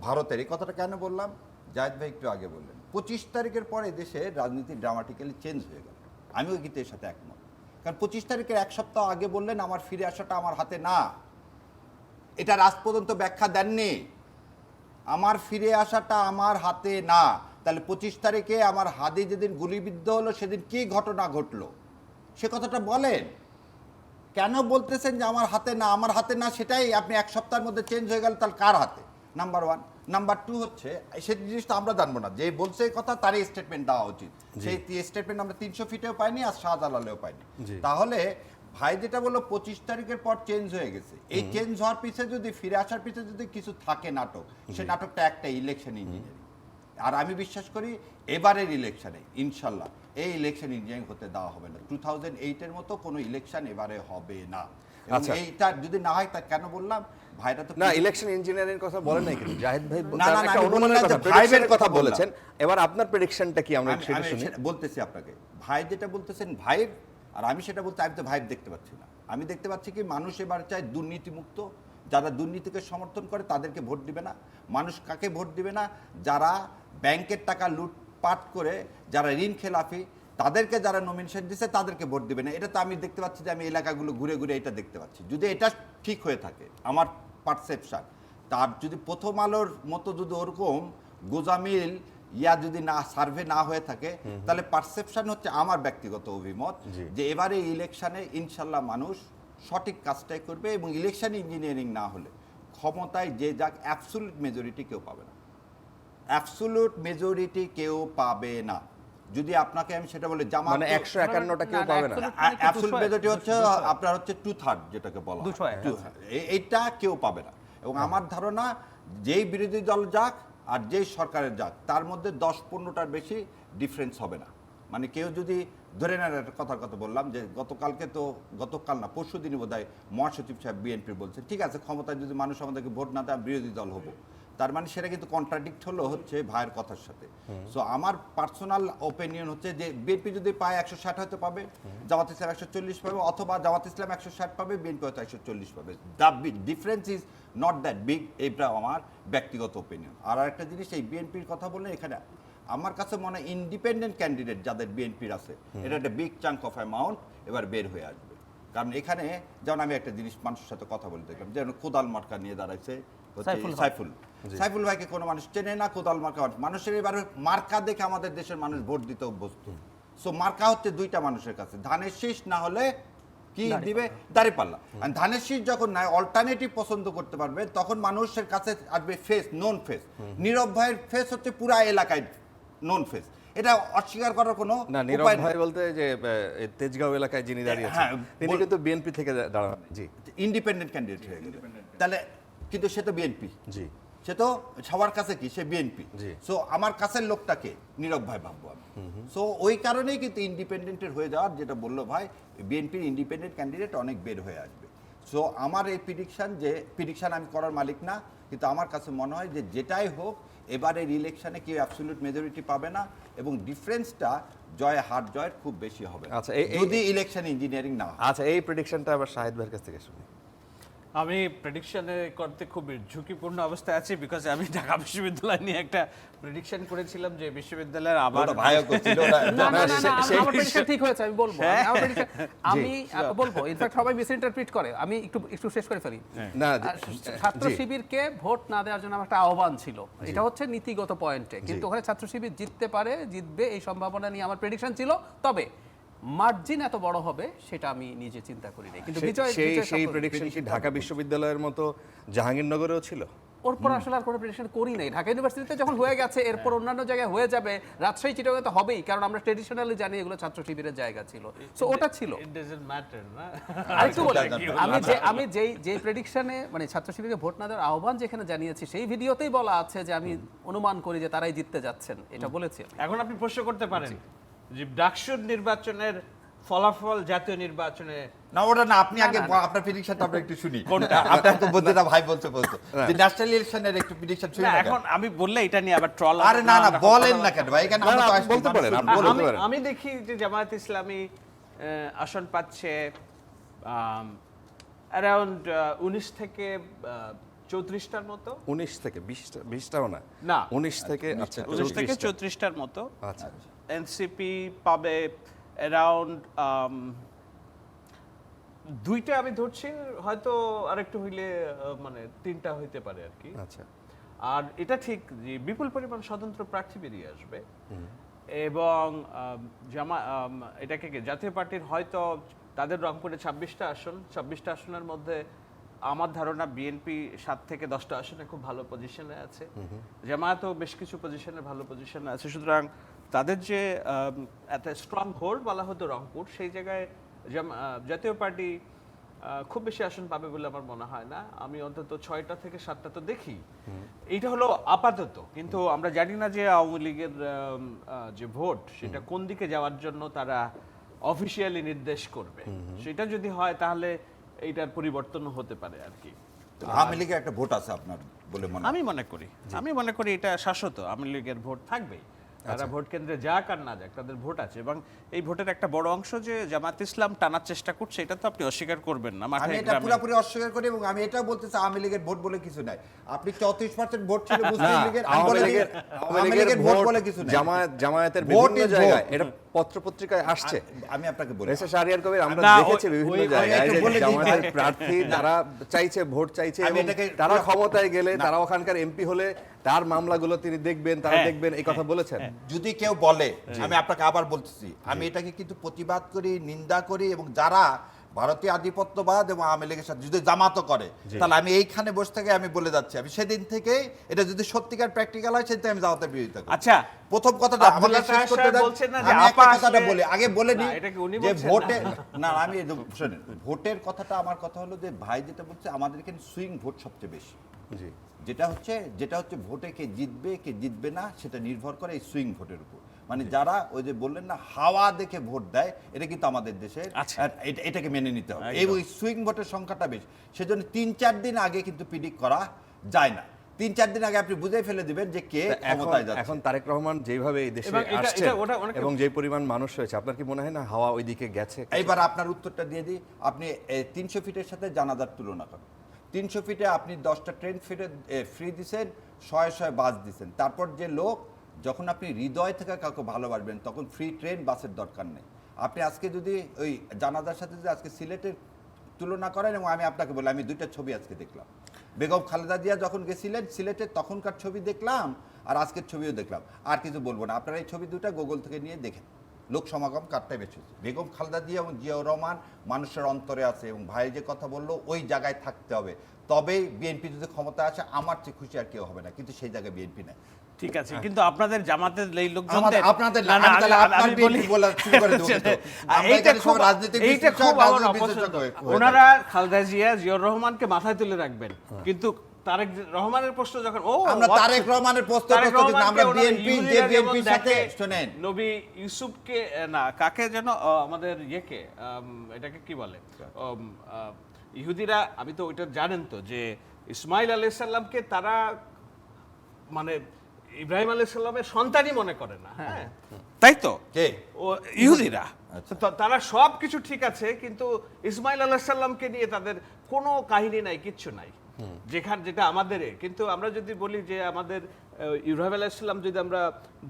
ভারতের, এই কথাটা কেন বললাম, জায়েদ ভাই একটু আগে বললেন 25 তারিখের পরে দেশে রাজনীতি ড্রামাটিক্যালি চেঞ্জ হয়ে গেল। আমিও কিন্তু এর সাথে একমত, কারণ 25 তারিখের এক সপ্তাহ আগে বললেন আমার ফিরে আসাটা আমার হাতে না, এটা রাজ পর্যন্ত ব্যাখ্যা দেননি, আমার ফিরে আসাটা আমার হাতে না। তাহলে 25 তারিখে আমার হাদি যেদিন গুলিবিদ্ধ হলো সেদিন কি ঘটনা ঘটলো সে কথাটা বলেন। কেন বলতেছেন যে আমার হাতে না, আমার হাতে না, সেটাই আপনি এক সপ্তাহের মধ্যে চেঞ্জ হয়ে গেল, তাহলে কার হাতে? নাম্বার 1। নাম্বার 2 হচ্ছে সেই জিনিসটা আমরা জানবো না, যে বলছে এই কথা তারই স্টেটমেন্ট দেওয়া উচিত। সেই স্টেটমেন্ট আমরা 300 ফিটেও পাইনি আর শাহজালালেও পাইনি। তাহলে ভাই যেটা বললো 25 তারিখের পর চেঞ্জ হয়ে গেছে, এই চেঞ্জ হওয়ার পিছনে যদি, ফিরে আসার পিছনে যদি কিছু থাকে নাটক, সে নাটকটা একটা ইলেকশন ইঞ্জিনিয়ারিং। আর আমি বিশ্বাস করি এবারের ইলেকশনে ইনশাল্লাহ এই ইলেকশন ইঞ্জিনিয়ারিং হতে দেওয়া হবে না। 2008-এর মতো কোনো ইলেকশন এবারে হবে না। এবং আচ্ছা। এইটা যদি না হয় তা কেন বললাম, ভাইরা তো না, ইলেকশন ইঞ্জিনিয়ারিং কথা বলেন নাই কিন্তু জাহিদ ভাই না, তার না, একটা আমি অনুমানের বললাম কথা, যে ভাইবের প্রেডিকশনের কথা কথা বলেছেন। এবার আপনার প্রেডিকশনটা কি আমরা আমি সেটা শুনি। সেটা বলতেছি আপনাকে, ভাই যেটা বলতেছেন ভাইব, আর আমি সেটা বলতে, আমি তো ভাইব দেখতে পাচ্ছি না। আমি দেখতে পাচ্ছি কি, মানুষ এবার চায় দুর্নীতিমুক্ত। যারা দুর্নীতিকে সমর্থন করে তাদেরকে ভোট দিবে না। মানুষ কাকে ভোট দিবে না? যারা ব্যাংকের টাকা লুটপাট করে, যারা ঋণ খেলাফি, তাদেরকে যারা নমিনেশন দিচ্ছে তাদেরকে ভোট দিবে না। এটা তো আমি দেখতে পাচ্ছি যে আমি এলাকাগুলো ঘুরে ঘুরে এটা দেখতে পাচ্ছি। যদি এটা ঠিক হয়ে থাকে, আমার পারসেপশন, তার যদি প্রথম আলোর মতো যদি ওরকম গোজামিল যদি না সার্ভে না হয়ে থাকে, তাহলে পারসেপশন হচ্ছে, আমার ব্যক্তিগত অভিমত, যে এবারে ইলেকশনে ইনশাল্লাহ মানুষ সঠিক কাজটাই করবে এবং ইলেকশন ইঞ্জিনিয়ারিং না হলে ক্ষমতায় যে যাক অ্যাবসুলুট মেজরিটি কেউ পাবে না। অ্যাবসুলুট মেজরিটি কেউ পাবে না। যদি আপনাকে আমি সেটা বলি জামাত মানে 151টা কেউ পাবে না। অ্যাবসলিউট মেজরিটি হচ্ছে আপনার হচ্ছে 2/3 যেটাকে বলা হয়। 201, এইটা কেউ পাবে না। এবং আমার ধারণা যেই বিরোধী দল যাক আর যেই সরকারের যাক তার মধ্যে 10-15টার বেশি ডিফারেন্স হবে না। মানে কেউ যদি ধরে নেন, একটা কথার কথা বললাম যে গতকাল না পরশু দিনই বোধহয় মহাসচিব সাহেব বিএনপি বলছে ঠিক আছে ক্ষমতায় যদি মানুষ আমাদেরকে ভোট না দেয় বিরোধী দল হবো, তার মানে সেটা কিন্তু কন্ট্রাডিক্ট হচ্ছে ভাইয়ের কথার সাথে। সো আমার পার্সোনাল ওপিনিয়ন হচ্ছে যে বিএনপি যদি পায় 160 হয়তো পাবে, জামাত ইসলাম 140 পাবে, অথবা জামাত ইসলাম 160 পাবে, বিএনপি হয়তো 140 পাবে। The difference is not that big, এইটা আমার ব্যক্তিগত ওপিনিয়ন। আর একটা জিনিস, এই বিএনপির কথা বললে এখানে আমার কাছে মনে হয় ইন্ডিপেন্ডেন্ট ক্যান্ডিডেট যাদের বিএনপির আছে এটা একটা বিগ চাঙ্ক অফ অ্যামাউন্ট এবার বের হয়ে আসবে। কারণ এখানে যেমন আমি একটা জিনিস মানুষের সাথে কথা বলে দেখলাম, যেমন কোদাল মার্কা নিয়ে দাঁড়াইছে সাইফুল ভাইকে কোনো মানুষ চেনে না, কোদাল মার্কা মানুষের এবার মার্কা দেখে আমাদের দেশের মানুষ ভোট দিতে অভ্যস্ত। সো মার্কা হচ্ছে দুইটা মানুষের কাছে, ধানের শীষ না হলে কি দিবে দাঁড়িপাল্লা। ধানের শীষ যখন নাই অল্টারনেটিভ পছন্দ করতে পারবে তখন মানুষের কাছে আসবে ফেস, নন ফেস। নীরব ভাইয়ের ফেস হচ্ছে পুরা এলাকায় নন ফেস, এটা অস্বীকার করার কোনো না। নীরব ভাই বলতে যে তেজগাঁও এলাকায় যিনি দাঁড়িয়েছেন তিনি কিন্তু বিএনপি থেকে দাঁড়ান, জি, ইন্ডিপেন্ডেন্ট ক্যান্ডিডেট হয়ে গেল। তাহলে কিন্তু সে তো বিএনপি, জি, সে তো সবার কাছে কি সে বিএনপি। জি। সো আমার কাছের লোকটাকে নীরব ভাই ভাববো আমি। সো ওই কারণেই কিন্তু ইন্ডিপেন্ডেন্টের হয়ে যাওয়ার, যেটা বললো ভাই, বিএনপির ইন্ডিপেন্ডেন্ট ক্যান্ডিডেট অনেক বের হয়ে আসবে। সো আমার এই প্রিডিকশন আমি করার মালিক না, কিন্তু আমার কাছে মনে হয় যে যেটাই হোক এবারের ইলেকশনে কেউ অ্যাবসলিউট মেজরিটি পাবে না এবং ডিফারেন্সটা জয়ের খুব বেশি হবে আচ্ছা, যদি ইলেকশন ইঞ্জিনিয়ারিং না হয়। আচ্ছা, এই প্রেডিকশনটা আবার শাহিদ ভাইয়ের কাছ থেকে শুনি। আমি প্রেডিকশনে করতে খুব ঝুঁকিপূর্ণ অবস্থায় আছি, বিকজ আমি ঢাকা বিশ্ববিদ্যালয় নিয়ে একটা প্রেডিকশন করেছিলাম যে বিশ্ববিদ্যালয়ের আবার ওটা ভাইও করছিল, ওটা আমার prediction ঠিক হয়েছে, আমি বলবো। আমার prediction- আমি বলবো, ইনফ্যাক্ট সবাই মিস ইন্টারপ্রিট করে, আমি একটু শেষ করে ফেলি। না, ছাত্র জি। শিবিরকে ভোট না দেওয়ার জন্য আমার একটা আহ্বান ছিল, এটা হচ্ছে নীতিগত পয়েন্টে, কিন্তু ওখানে ছাত্র শিবির জিতবে এই সম্ভাবনা নিয়ে আমার প্রেডিকশন ছিল। তবে মার্জিন এত বড় হবে সেটা আমি নিজে চিন্তা করি নাই, কিন্তু সেই প্রেডিকশন কি ঢাকা বিশ্ববিদ্যালয়ের মতো জাহাঙ্গীরনগরেও ছিল? ওর পর আসলে আর কোনো প্রেডিকশন করি নাই। ঢাকা ইউনিভার্সিটিতে যখন হয়ে গেছে এরপর অন্যান্য জায়গায় হয়ে যাবে, রাজশাহী চিটাগাংয়ে তো হবেই, কারণ আমরা ট্রেডিশনালি জানি এগুলো ছাত্র শিবিরের জায়গা ছিল। সো ওটা ছিল। ইট ডাজন্ট ম্যাটার না। আরেকটু বলি, আমি যেই প্রেডিকশনে মানে ছাত্র শিবিরকে ভোট না দেওয়ার আহ্বান যেখানে জানিয়েছি সেই ভিডিওতেই বলা আছে যে আমি অনুমান করি যে তারাই জিততে যাচ্ছেন, এটা বলেছি। এখন আপনি প্রশ্ন করতে পারেন যে ডাকসুর নির্বাচনের ফলাফল জাতীয় নির্বাচনে না, ওটা না, আপনি আগে আপনার প্রেডিকশনটা আমরা একটু শুনি। কোনটা আপনার তো বলতে না ভাই বলতে যে ন্যাশনাল ইলেকশনের একটু প্রেডিকশন শুনি না, না এখন আমি বললে এটা নিয়ে আবার ট্রল। আরে না বলেন না কেন ভাই, এখানে আমরা তো আপনি বলতে পারেন, আপনি বলতে পারেন। আমি দেখি যে জামায়াত ইসলামী আসন পাচ্ছে অ্যারাউন্ড 19 থেকে 34টার মতো। 19 থেকে 20টাও না, না, 19 থেকে, আচ্ছা 19 থেকে 34টার মতো। আচ্ছা, এনসিপি পাবে অ্যারাউন্ড 2টা আমি ধরছি, হয়তো আরেকটু হইলে মানে 3টা হইতে পারে আর কি। আচ্ছা। আর এটা ঠিক যে বিপুল পরিমাণ স্বতন্ত্র প্রার্থী বেরিয়ে আসবে এবং এটাকে জাতীয় পার্টির হয়তো তাদের রংপুরে 26টা আসনের মধ্যে আমার ধারণা বিএনপি 7 থেকে 10টা আসনে খুব ভালো পজিশনে আছে, জামায়াতও বেশ কিছু পজিশনে ভালো পজিশনে আছে। সুতরাং তাদের যে এত স্ট্রং হোল্ড বলা হতো রংপুর, সেই জায়গায় জাতীয় পার্টি খুব বেশি আসন পাবে বলে আমার মনে হয় না। আমি অন্তত 6টা থেকে 7টা তো দেখি। এইটা হলো আপাতত, কিন্তু আমরা জানি না যে আওয়ামী লীগের যে ভোট সেটা কোন দিকে যাওয়ার জন্য তারা অফিসিয়ালি নির্দেশ করবে। সেটা যদি হয় তাহলে এইটার পরিবর্তন হতে পারে আর কি। আওয়ামী লীগের একটা ভোট আছে আপনার বলে মনে হয়? আমি মনে করি এটা শাশ্বত আওয়ামী লীগের ভোট থাকবেই। তারা ভোট কেন্দ্রে যাক আর না যাক তাদের ভোট আছে, এবং এই ভোটের একটা বড় অংশ যে জামাত ইসলাম টানার চেষ্টা করছে এটা তো আপনি অস্বীকার করবেন না। আমি এটা পুরোপুরি অস্বীকার করি এবং আমি এটাও বলতে চাই আওয়ামী লীগের ভোট বলে কিছু নাই। আপনি 34% ভোট ছিল মুসলিম লীগের, আওয়ামী লীগের ভোট বলে কিছু নাই। জামায়াতের ভোট বিভিন্ন is জায়গায় vote। এটা পত্রপত্রিকায় আসছে। আমি আপনাকে বলি, এসে শাহরিয়ার কবির আমরা না, দেখেছি বিভিন্ন ওই- জায়গায় একটু যে বলে দিই জামায়াতের ভাই। প্রার্থী তারা চাইছে ভোট চাইছে আমি এবং এটাকে তারা পুরো- ক্ষমতায় গেলে তারা ওখানকার এমপি হলে তার মামলাগুলো তিনি দেখবেন, তারা হ্যাঁ, দেখবেন, এই কথা বলেছেন। যদি কেউ বলে, আমি আপনাকে আবার বলতেছি, আমি এটাকে কিন্তু প্রতিবাদ করি, নিন্দা করি এবং যারা ভারতীয় আধিপত্যবাদ এবং আওয়ামী লীগের সাথে যদি জামাতও করে, তাহলে আমি এইখানে বসে থেকে আমি বলে যাচ্ছি, আমি সেদিন থেকে এটা যদি সত্যিকার প্র্যাকটিক্যাল হয় সেদিন আমি জামাতের বিরোধিতা করি। আচ্ছা, প্রথম কথাটা আমাকে আব্দুল্লাহ শেষ করতে সাহেব দেন। বলছেন না যে আমি একটা আপা কথাটা আসলে- বলি, আগে বলে না, নিই এটা কি উনি যে বলছেন? ভোটে না আমি শুনেন, ভোটের কথাটা আমার কথা হলো যে ভাই যেটা বলছে আমাদের এখানে সুইং ভোট সবচেয়ে বেশি। জি যেটা হচ্ছে ভোটে কে জিতবে না সেটা নির্ভর করে এই সুইং ভোটের উপর। মানে যারা ওই যে বললেন না হাওয়া দেখে ভোট দেয়, এটা কিন্তু আমাদের দেশে আচ্ছা। এটাকে মেনে নিতে হবে। একদম। এই সুইং ভোটের সংখ্যাটা বেশি, সেজন্য 3-4 দিন আগে কিন্তু প্রিডিক্ট করা যায় না। 3-4 দিন আগে আপনি বুঝে ফেলে দিবেন যে কে ক্ষমতায় যাচ্ছে। এখন তারেক রহমান যেভাবে এই দেশে এবং এটা- আসছে এটা ওটা অনেকে- এবং যে পরিমাণ মানুষ রয়েছে, আপনার কি মনে হয় না হাওয়া ওইদিকে গেছে? এইবার আপনার উত্তরটা দিয়ে দিই। আপনি 300 ফিটের সাথে জানাজার তুলনা করেন। 300 ফিটে আপনি 10টা ট্রেন ফ্রি দিচ্ছেন, 100 বাস দিচ্ছেন। তারপর যে লোক, যখন আপনি হৃদয় থেকে কাউকে ভালোবাসবেন তখন ফ্রি ট্রেন বাসের দরকার নেই। আপনি আজকে যদি ওই জানাজার সাথে যদি আজকে সিলেটের তুলনা করেন, এবং আমি আপনাকে বলি আমি 2টা ছবি আজকে দেখলাম। বেগম খালেদা জিয়া যখন গেছিলেন সিলেটে তখনকার ছবি দেখলাম, আর আজকের ছবিও দেখলাম। আর কিছু বলবো না, আপনারা এই ছবি 2টা গুগল থেকে নিয়ে দেখেন লোক সমাগম কারটাই বেশি হচ্ছে। বেগম খালেদা জিয়া এবং জিয়াউর রহমান মানুষের অন্তরে আছে, এবং ভাই যে কথা বললো ওই জায়গায় থাকতে হবে, তবেই বিএনপি যদি ক্ষমতা আসে আমার চেয়ে খুশি আর কেউ হবে না, কিন্তু সেই জায়গায় বিএনপি নেই। ঠিক আছে, কিন্তু আপনাদের জামাতের এই লোকজন আপনাদের আমি তাহলে আপনার বিএনপি বলা শুরু করে দেব কিন্তু। আমরা এখানে সব রাজনীতি বিশ্লেষক, রাজনীতি বিশ্লেষক হয়ে যাই। ওনারা খালেদা জিয়া জিয়াউর রহমানকে মাথায় তুলে রাখবেন, কিন্তু তারেক রহমানের প্রশ্ন যখন আমরা তারেক রহমানের প্রশ্ন তারেক করতে না, আমরা রহমানকে বিএনপি যে ইহুদিরা যেমন বিএনপির সাথে দেখে, শুনেন নবী ইউসুফকে না কাকে যেন আমাদের ইয়েকে এটাকে কি বলে ইহুদিরা, আমি তো ওইটা জানেন তো যে ইসমাইল আলাইহিস সালামকে তারা মানে ইব্রাহিম আলাইহিস সালামের সন্তানই মনে করে না, হ্যাঁ তাই তো কে? ও ইহুদিরা। তো তারা সব কিছু ঠিক আছে, কিন্তু ইসমাইল আলাইহিস সালামকে নিয়ে তাদের কোনো কাহিনী নাই, কিচ্ছু নাই, যেটা আমাদের। কিন্তু আমরা যদি বলি যে আমাদের ইব্রাহিম আলাইহিস সালাম যদি আমরা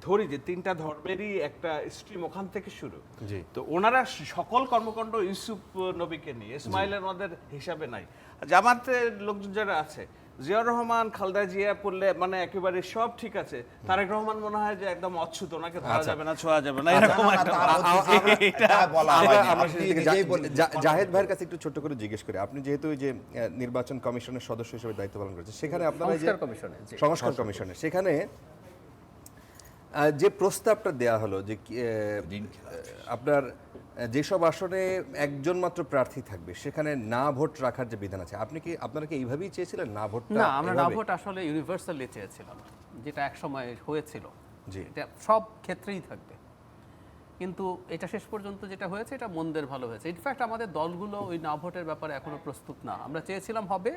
ধরি যে 3টা ধর্মেরই একটা স্ট্রিম ওখান থেকে শুরু, জি। তো ওনারা সকল কর্মকাণ্ড ইউসুফ নবীকে নিয়ে, ইসমাইলের ওনাদের হিসাবে নাই। জামাতের লোকজন যারা আছে, জিয়াউর রহমান খালেদা জিয়া পড়লে মানে একেবারে সব ঠিক আছে, তারেক রহমান মনে হয় যে একদম অচ্ছুত, ওনাকে ধরা যাবে না, ছোঁয়া যাবে না, এরকম একটা আমরা সেদিকে জাহেদ ভাইয়ের কাছে একটু ছোট্ট করে জিজ্ঞেস করি, আপনি যেহেতু ওই যে নির্বাচন কমিশনের সদস্য হিসেবে দায়িত্ব পালন করেছেন, সেখানে আপনারা এই যে সংস্কার কমিশনে, জি। সংস্কার কমিশনে সেখানে যে প্রস্তাবটা দেয়া হলো যে আপনার যেসব আসনে একজন মাত্র প্রার্থী থাকবে সেখানে না ভোট রাখার যে বিধান আছে, আপনারা কি এইভাবেই চেয়েছিলেন না ভোটটা? না, আমরা না এভাবে? ভোট আসলে ইউনিভার্সালি চেয়েছিলাম, যেটা একসময় হয়েছিল, জি। এটা সব ক্ষেত্রেই থাকবে। কিন্তু এটা শেষ পর্যন্ত যেটা হয়েছে এটা মন্দের ভালো হয়েছে। ইনফ্যাক্ট আমাদের দলগুলো ওই না ভোটের ব্যাপারে এখনো প্রস্তুত না। আমরা চেয়েছিলাম হবে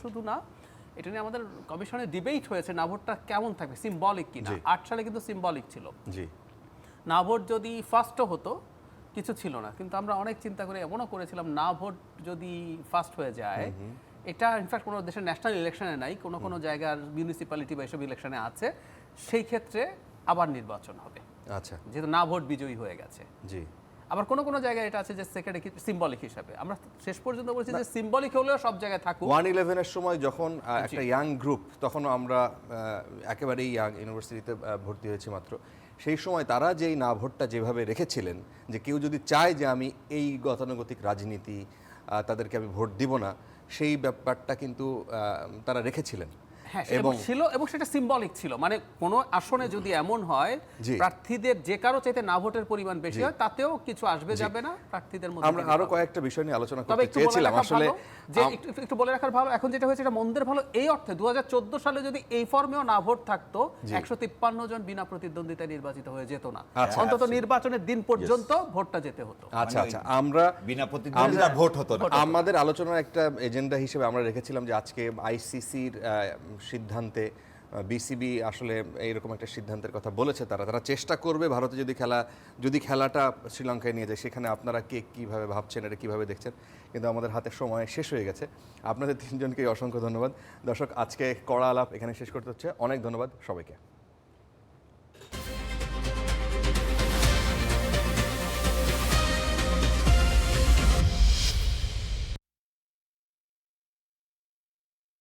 শুধু না, এটা নিয়ে আমাদের কমিশনে ডিবেট হয়েছে না ভোটটা কেমন থাকবে, সিম্বলিক কিনা। 8 সালে কিন্তু সিম্বলিক ছিল, জি না ভোট যদি ফার্স্টও হতো কিছু ছিল না, কিন্তু আমরা অনেক চিন্তা করে এমনও করেছিলাম না ভোট যদি ফার্স্ট হয়ে যায়, এটা ইনফ্যাক্ট কোনো দেশের ন্যাশনাল ইলেকশনে নাই, কোনো জায়গার মিউনিসিপ্যালিটি বা এসব ইলেকশনে আছে, সেই ক্ষেত্রে আবার নির্বাচন হবে, আচ্ছা যেহেতু না ভোট বিজয়ী হয়ে গেছে। জি আবার কোনো জায়গায় এটা আছে যে সেকেন্ড সিম্বলিক হিসাবে। আমরা শেষ পর্যন্ত বলছি যে সিম্বলিক হলেও সব জায়গায় থাকুক। 1/11-এর সময় যখন একটা ইয়াং গ্রুপ, তখন আমরা একেবারেই ইয়াং, ইউনিভার্সিটিতে ভর্তি হয়েছি মাত্র, সেই সময় তারা যেই না ভোটটা যেভাবে রেখেছিলেন যে কেউ যদি চায় যে আমি এই গতানুগতিক রাজনীতি, তাদেরকে আমি ভোট দিব না, সেই ব্যাপারটা কিন্তু তারা রেখেছিলেন। হ্যাঁ, ছিল, এবং সেটা সিম্বলিক ছিল। মানে কোনো আসনে যদি এমন হয় জি। প্রার্থীদের যে কারো চাইতে না ভোটের পরিমাণ বেশি হয়, তাতেও কিছু আসবে যাবে না প্রার্থীদের মধ্যে। আমরা আরো কয়েকটা বিষয় নিয়ে আলোচনা তবে করতে একটু বলে চেয়েছিলাম রাখা আসলে। ভালো যে একটু বলে রাখার ভালো, এখন যেটা হয়েছে এটা মন্দের ভালো এই অর্থে 2014 সালে যদি এই ফর্মেও না ভোট থাকতো, 153 জন বিনা প্রতিদ্বন্দ্বিতায় নির্বাচিত হয়ে যেত না। আচ্ছা, অন্তত নির্বাচনের দিন পর্যন্ত ভোটটা যেতে হতো। আচ্ছা আচ্ছা, আমরা বিনা প্রতিদ্বন্দ্বিতা ভোট হতো না। আমাদের আলোচনার একটা এজেন্ডা হিসেবে আমরা রেখেছিলাম যে আজকে আইসিসির সিদ্ধান্তে বিসিবি আসলে এইরকম একটা সিদ্ধান্তের কথা বলেছে, তারা চেষ্টা করবে ভারতে যদি খেলাটা শ্রীলঙ্কায় নিয়ে যায়, সেখানে আপনারা কীভাবে ভাবছেন, এটা কীভাবে দেখছেন। কিন্তু আমাদের হাতে সময় শেষ হয়ে গেছে। আপনাদের 3জনকেই অসংখ্য ধন্যবাদ। দর্শক, আজকে কড়া আলাপ এখানে শেষ করতে হচ্ছে। অনেক ধন্যবাদ সবাইকে।